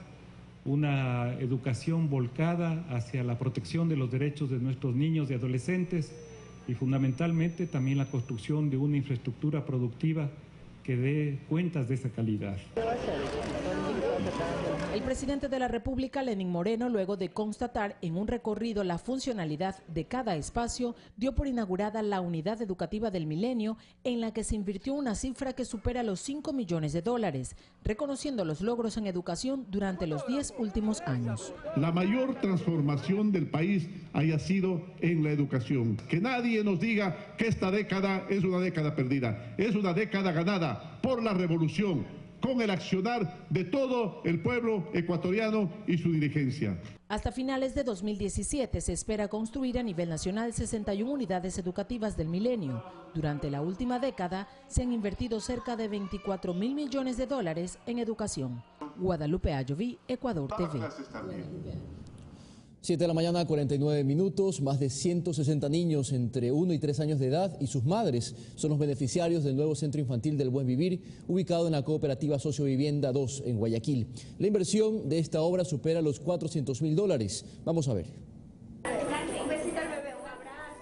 una educación volcada hacia la protección de los derechos de nuestros niños y adolescentes, y fundamentalmente también la construcción de una infraestructura productiva que dé cuentas de esa calidad. El presidente de la República, Lenín Moreno, luego de constatar en un recorrido la funcionalidad de cada espacio, dio por inaugurada la unidad educativa del Milenio, en la que se invirtió una cifra que supera los $5 millones, reconociendo los logros en educación durante los 10 últimos años. La mayor transformación del país haya sido en la educación. Que nadie nos diga que esta década es una década perdida, es una década ganada por la revolución, con el accionar de todo el pueblo ecuatoriano y su dirigencia. Hasta finales de 2017 se espera construir a nivel nacional 61 unidades educativas del Milenio. Durante la última década se han invertido cerca de $24.000 millones en educación. Guadalupe Ayoví, Ecuador TV. 7 de la mañana, 49 minutos. Más de 160 niños entre 1 y 3 años de edad y sus madres son los beneficiarios del nuevo Centro Infantil del Buen Vivir, ubicado en la cooperativa Sociovivienda 2 en Guayaquil. La inversión de esta obra supera los $400.000. Vamos a ver.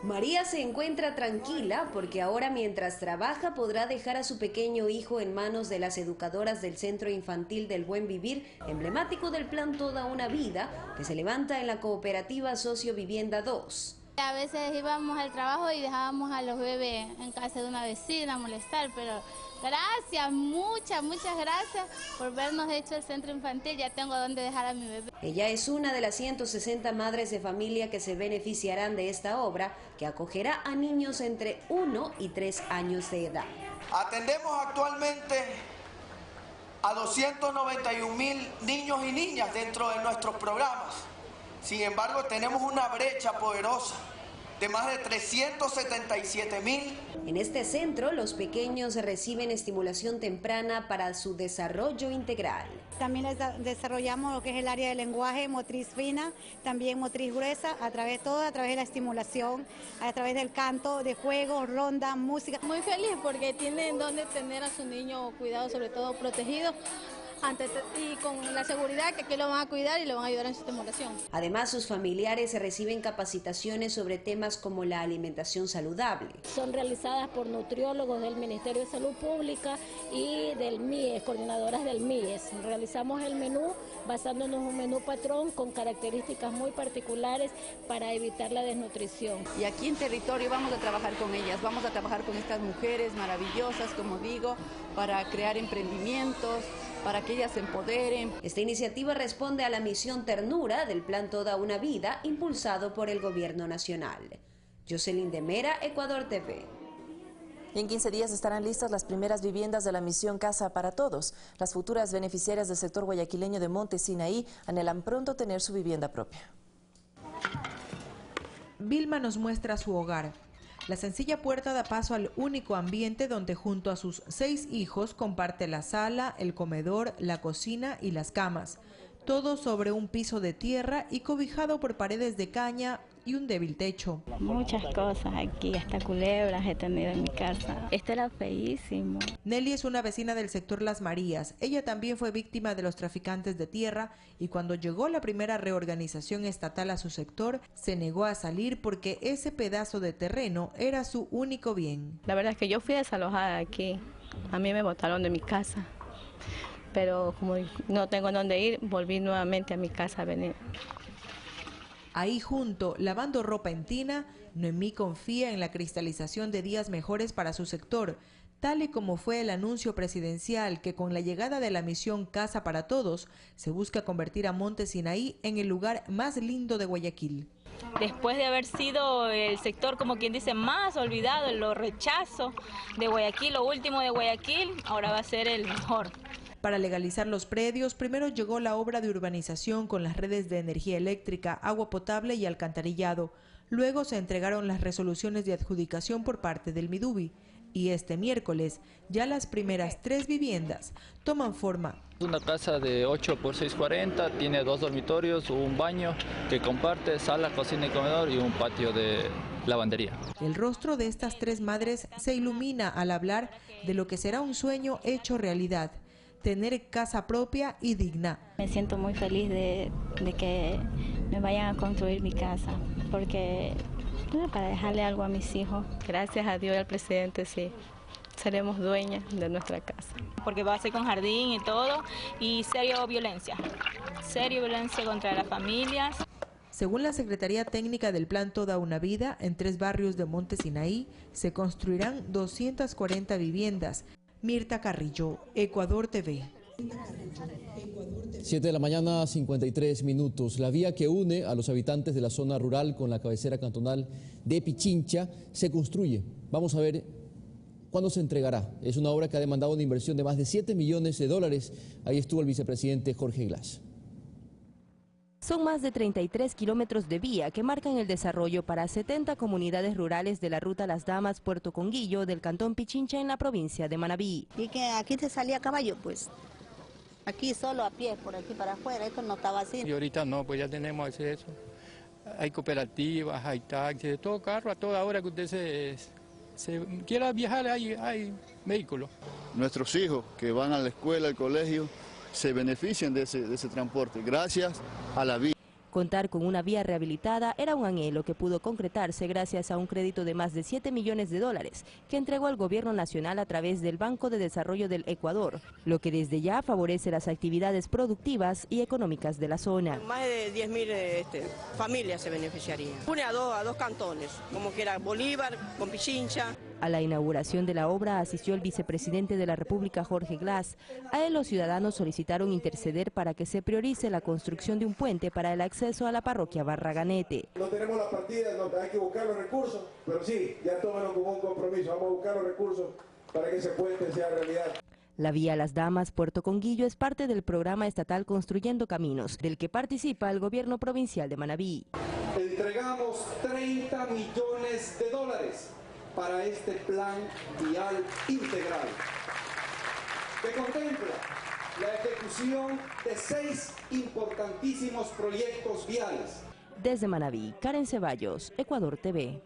María se encuentra tranquila porque ahora, mientras trabaja, podrá dejar a su pequeño hijo en manos de las educadoras del Centro Infantil del Buen Vivir, emblemático del plan Toda una Vida, que se levanta en la cooperativa Sociovivienda 2. A veces íbamos al trabajo y dejábamos a los bebés en casa de una vecina a molestar, pero gracias, muchas gracias por vernos hecho el centro infantil. Ya tengo donde dejar a mi bebé. Ella es una de las 160 madres de familia que se beneficiarán de esta obra, que acogerá a niños entre 1 y 3 años de edad. Atendemos actualmente a 291.000 niños y niñas dentro de nuestros programas. Sin embargo, tenemos una brecha poderosa de más de 377.000. En este centro, los pequeños reciben estimulación temprana para su desarrollo integral. También desarrollamos lo que es el área de lenguaje, motriz fina, también motriz gruesa, a través de la estimulación, a través del canto, de juegos, ronda, música. Muy feliz porque tienen donde tener a su niño cuidado, sobre todo protegido, y con la seguridad que aquí lo van a cuidar y lo van a ayudar en su estimulación. Además, sus familiares reciben capacitaciones sobre temas como la alimentación saludable. Son realizadas por nutriólogos del Ministerio de Salud Pública y del MIES, coordinadoras del MIES. Realizamos el menú basándonos en un menú patrón con características muy particulares para evitar la desnutrición. Y aquí en territorio vamos a trabajar con ellas, vamos a trabajar con estas mujeres maravillosas, como digo, para crear emprendimientos, para que ellas se empoderen. Esta iniciativa responde a la misión Ternura del Plan Toda una Vida, impulsado por el Gobierno Nacional. Jocelyn de Mera, Ecuador TV. Y en 15 días estarán listas las primeras viviendas de la misión Casa para Todos. Las futuras beneficiarias del sector guayaquileño de Monte Sinaí anhelan pronto tener su vivienda propia. Vilma nos muestra su hogar. La sencilla puerta da paso al único ambiente donde junto a sus 6 hijos comparte la sala, el comedor, la cocina y las camas. Todo sobre un piso de tierra y cobijado por paredes de caña y un débil techo. Muchas cosas aquí, hasta culebras he tenido en mi casa. Esto era feísimo. Nelly es una vecina del sector Las Marías. Ella también fue víctima de los traficantes de tierra y cuando llegó la primera reorganización estatal a su sector, se negó a salir porque ese pedazo de terreno era su único bien. La verdad es que yo fui desalojada aquí. A mí me botaron de mi casa. Pero como no tengo dónde ir, volví nuevamente a mi casa a venir. Ahí junto, lavando ropa en tina, Noemí confía en la cristalización de días mejores para su sector, tal y como fue el anuncio presidencial que con la llegada de la misión Casa para Todos se busca convertir a Monte Sinaí en el lugar más lindo de Guayaquil. Después de haber sido el sector, como quien dice, más olvidado, lo rechazo de Guayaquil, lo último de Guayaquil, ahora va a ser el mejor. Para legalizar los predios, primero llegó la obra de urbanización con las redes de energía eléctrica, agua potable y alcantarillado. Luego se entregaron las resoluciones de adjudicación por parte del Midubi. Y este miércoles, ya las primeras 3 viviendas toman forma. Una casa de 8 por 640, tiene 2 dormitorios, un baño que comparte, sala, cocina y comedor y un patio de lavandería. El rostro de estas 3 madres se ilumina al hablar de lo que será un sueño hecho realidad, tener casa propia y digna. Me siento muy feliz de que me vayan a construir mi casa, porque para dejarle algo a mis hijos. Gracias a Dios y al presidente, sí, seremos dueñas de nuestra casa. Porque va a ser con jardín y todo, y serio violencia contra las familias. Según la Secretaría Técnica del Plan Toda una Vida, en 3 barrios de Monte Sinaí se construirán 240 viviendas. Mirta Carrillo, Ecuador TV. 7 de la mañana, 53 minutos. La vía que une a los habitantes de la zona rural con la cabecera cantonal de Pichincha se construye. Vamos a ver cuándo se entregará. Es una obra que ha demandado una inversión de más de 7 millones de dólares. Ahí estuvo el vicepresidente Jorge Glass. Son más de 33 kilómetros de vía que marcan el desarrollo para 70 comunidades rurales de la ruta Las Damas Puerto Conguillo del cantón Pichincha en la provincia de Manabí. Y que aquí se salía a caballo, pues. Aquí solo a pie, por aquí para afuera, esto no estaba así. Y ahorita no, pues ya tenemos acceso. Hay cooperativas, hay taxis, de todo carro, a toda hora que usted se quiera viajar hay vehículos. Nuestros hijos que van a la escuela, al colegio, se benefician de ese transporte, gracias a la vía. Contar con una vía rehabilitada era un anhelo que pudo concretarse gracias a un crédito de más de 7 millones de dólares que entregó el gobierno nacional a través del Banco de Desarrollo del Ecuador, lo que desde ya favorece las actividades productivas y económicas de la zona. Más de 10.000 familias se beneficiarían. Une a dos cantones, como que era Bolívar con Pichincha. A la inauguración de la obra asistió el vicepresidente de la República, Jorge Glass. A él los ciudadanos solicitaron interceder para que se priorice la construcción de un puente para el acceso a la parroquia Barraganete. No tenemos las partidas, no, hay que buscar los recursos, pero sí, ya tómenlo como un compromiso, vamos a buscar los recursos para que ese puente sea realidad. La vía Las Damas Puerto Conguillo es parte del programa estatal Construyendo Caminos, del que participa el gobierno provincial de Manabí. Entregamos 30 millones de dólares para este plan vial integral, que contempla la ejecución de 6 importantísimos proyectos viales. Desde Manabí, Karen Ceballos, Ecuador TV.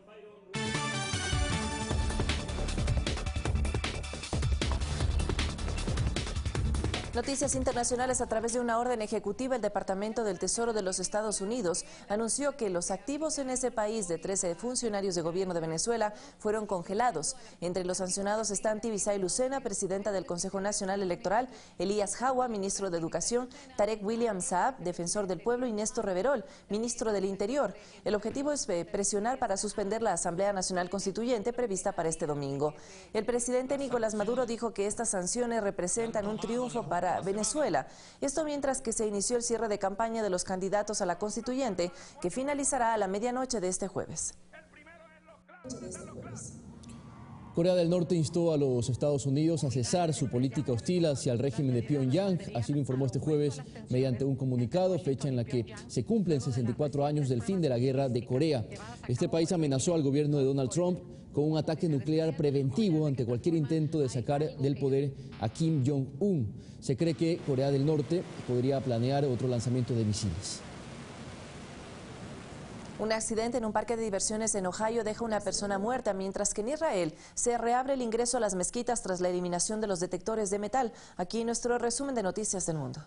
Noticias internacionales. A través de una orden ejecutiva, el Departamento del Tesoro de los Estados Unidos anunció que los activos en ese país de 13 funcionarios de gobierno de Venezuela fueron congelados. Entre los sancionados están Tibisay Lucena, presidenta del Consejo Nacional Electoral, Elías Jawa, ministro de Educación, Tarek William Saab, defensor del pueblo, y Néstor Reverol, ministro del Interior. El objetivo es presionar para suspender la Asamblea Nacional Constituyente prevista para este domingo. El presidente Nicolás Maduro dijo que estas sanciones representan un triunfo para Venezuela. Esto mientras que se inició el cierre de campaña de los candidatos a la constituyente, que finalizará a la medianoche de este jueves. Corea del Norte instó a los Estados Unidos a cesar su política hostil hacia el régimen de Pyongyang. Así lo informó este jueves mediante un comunicado, fecha en la que se cumplen 64 años del fin de la guerra de Corea. Este país amenazó al gobierno de Donald Trump con un ataque nuclear preventivo ante cualquier intento de sacar del poder a Kim Jong-un. Se cree que Corea del Norte podría planear otro lanzamiento de misiles. Un accidente en un parque de diversiones en Ohio deja una persona muerta, mientras que en Israel se reabre el ingreso a las mezquitas tras la eliminación de los detectores de metal. Aquí nuestro resumen de Noticias del Mundo.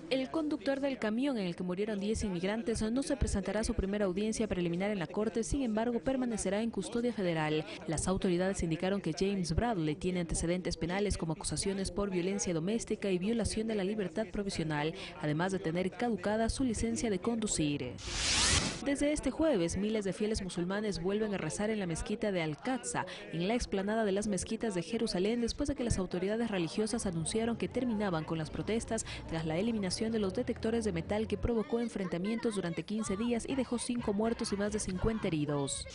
El conductor del camión en el que murieron 10 inmigrantes no se presentará a su primera audiencia preliminar en la corte, sin embargo permanecerá en custodia federal. Las autoridades indicaron que James Bradley tiene antecedentes penales como acusaciones por violencia doméstica y violación de la libertad provisional, además de tener caducada su licencia de conducir. Desde este jueves, miles de fieles musulmanes vuelven a rezar en la mezquita de Al-Aqsa, en la explanada de las mezquitas de Jerusalén, después de que las autoridades religiosas anunciaron que terminaban con las protestas tras la eliminación activación de los detectores de metal que provocó enfrentamientos durante 15 días y dejó 5 muertos y más de 50 heridos.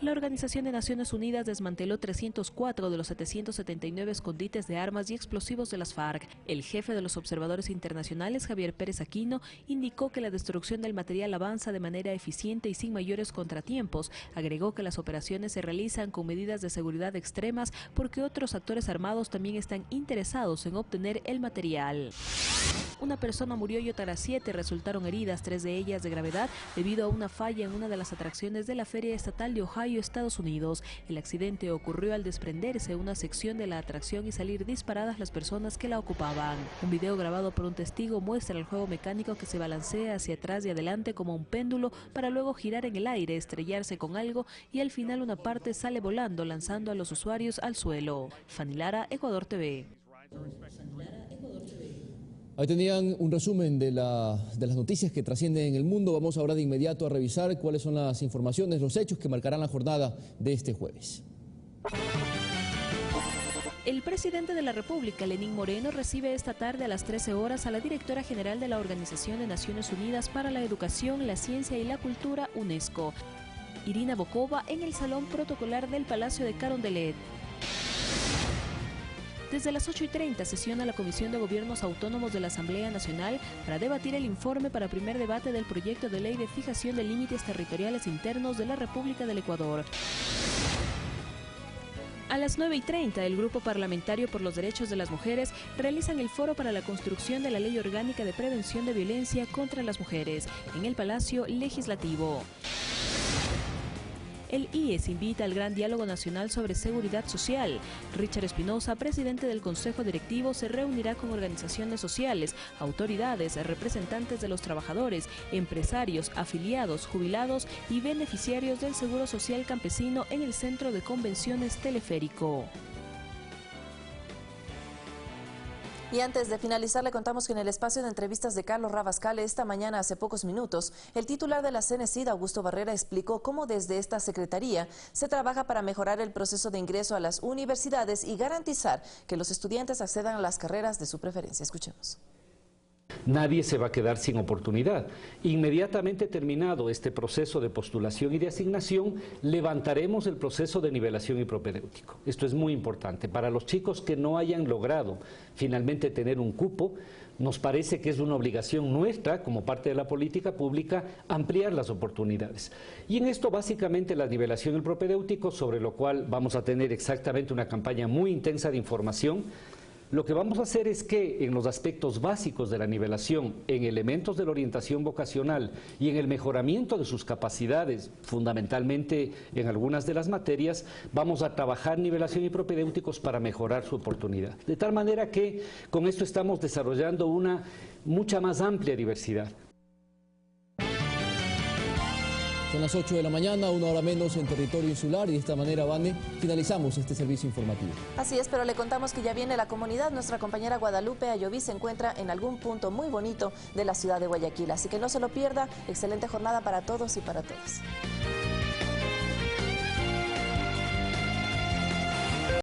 La Organización de Naciones Unidas desmanteló 304 de los 779 escondites de armas y explosivos de las FARC. El jefe de los observadores internacionales, Javier Pérez Aquino, indicó que la destrucción del material avanza de manera eficiente y sin mayores contratiempos. Agregó que las operaciones se realizan con medidas de seguridad extremas porque otros actores armados también están interesados en obtener el material. Una persona murió y otras 7 resultaron heridas, 3 de ellas de gravedad, debido a una falla en una de las atracciones de la Feria Estatal de Ohio, Estados Unidos. El accidente ocurrió al desprenderse una sección de la atracción y salir disparadas las personas que la ocupaban. Un video grabado por un testigo muestra el juego mecánico que se balancea hacia atrás y adelante como un péndulo para luego girar en el aire, estrellarse con algo y al final una parte sale volando, lanzando a los usuarios al suelo. Fanny Lara, Ecuador TV. Ahí tenían un resumen de las noticias que trascienden en el mundo. Vamos ahora de inmediato a revisar cuáles son las informaciones, los hechos que marcarán la jornada de este jueves. El presidente de la República, Lenín Moreno, recibe esta tarde a las 13 horas a la directora general de la Organización de Naciones Unidas para la Educación, la Ciencia y la Cultura, UNESCO, Irina Bokova, en el Salón Protocolar del Palacio de Carondelet. Desde las 8:30 sesiona la Comisión de Gobiernos Autónomos de la Asamblea Nacional para debatir el informe para primer debate del proyecto de ley de fijación de límites territoriales internos de la República del Ecuador. A las 9:30, el Grupo Parlamentario por los Derechos de las Mujeres realizan el foro para la construcción de la Ley Orgánica de Prevención de Violencia contra las Mujeres en el Palacio Legislativo. El IES invita al Gran Diálogo Nacional sobre Seguridad Social. Richard Espinosa, presidente del Consejo Directivo, se reunirá con organizaciones sociales, autoridades, representantes de los trabajadores, empresarios, afiliados, jubilados y beneficiarios del Seguro Social Campesino en el Centro de Convenciones Teleférico. Y antes de finalizar, le contamos que en el espacio de entrevistas de Carlos Rabascal esta mañana, hace pocos minutos, el titular de la CNCID, Augusto Barrera, explicó cómo desde esta secretaría se trabaja para mejorar el proceso de ingreso a las universidades y garantizar que los estudiantes accedan a las carreras de su preferencia. Escuchemos. Nadie se va a quedar sin oportunidad. Inmediatamente terminado este proceso de postulación y de asignación, levantaremos el proceso de nivelación y propedéutico. Esto es muy importante. Para los chicos que no hayan logrado finalmente tener un cupo, nos parece que es una obligación nuestra, como parte de la política pública, ampliar las oportunidades. Y en esto básicamente la nivelación y el propedéutico, sobre lo cual vamos a tener exactamente una campaña muy intensa de información. Lo que vamos a hacer es que en los aspectos básicos de la nivelación, en elementos de la orientación vocacional y en el mejoramiento de sus capacidades, fundamentalmente en algunas de las materias, vamos a trabajar nivelación y propedéuticos para mejorar su oportunidad. De tal manera que con esto estamos desarrollando una mucha más amplia diversidad. Son las 8 de la mañana, 1 hora menos en territorio insular, y de esta manera, Vane, finalizamos este servicio informativo. Así es, pero le contamos que ya viene la comunidad. Nuestra compañera Guadalupe Ayoví se encuentra en algún punto muy bonito de la ciudad de Guayaquil, así que no se lo pierda. Excelente jornada para todos y para todas.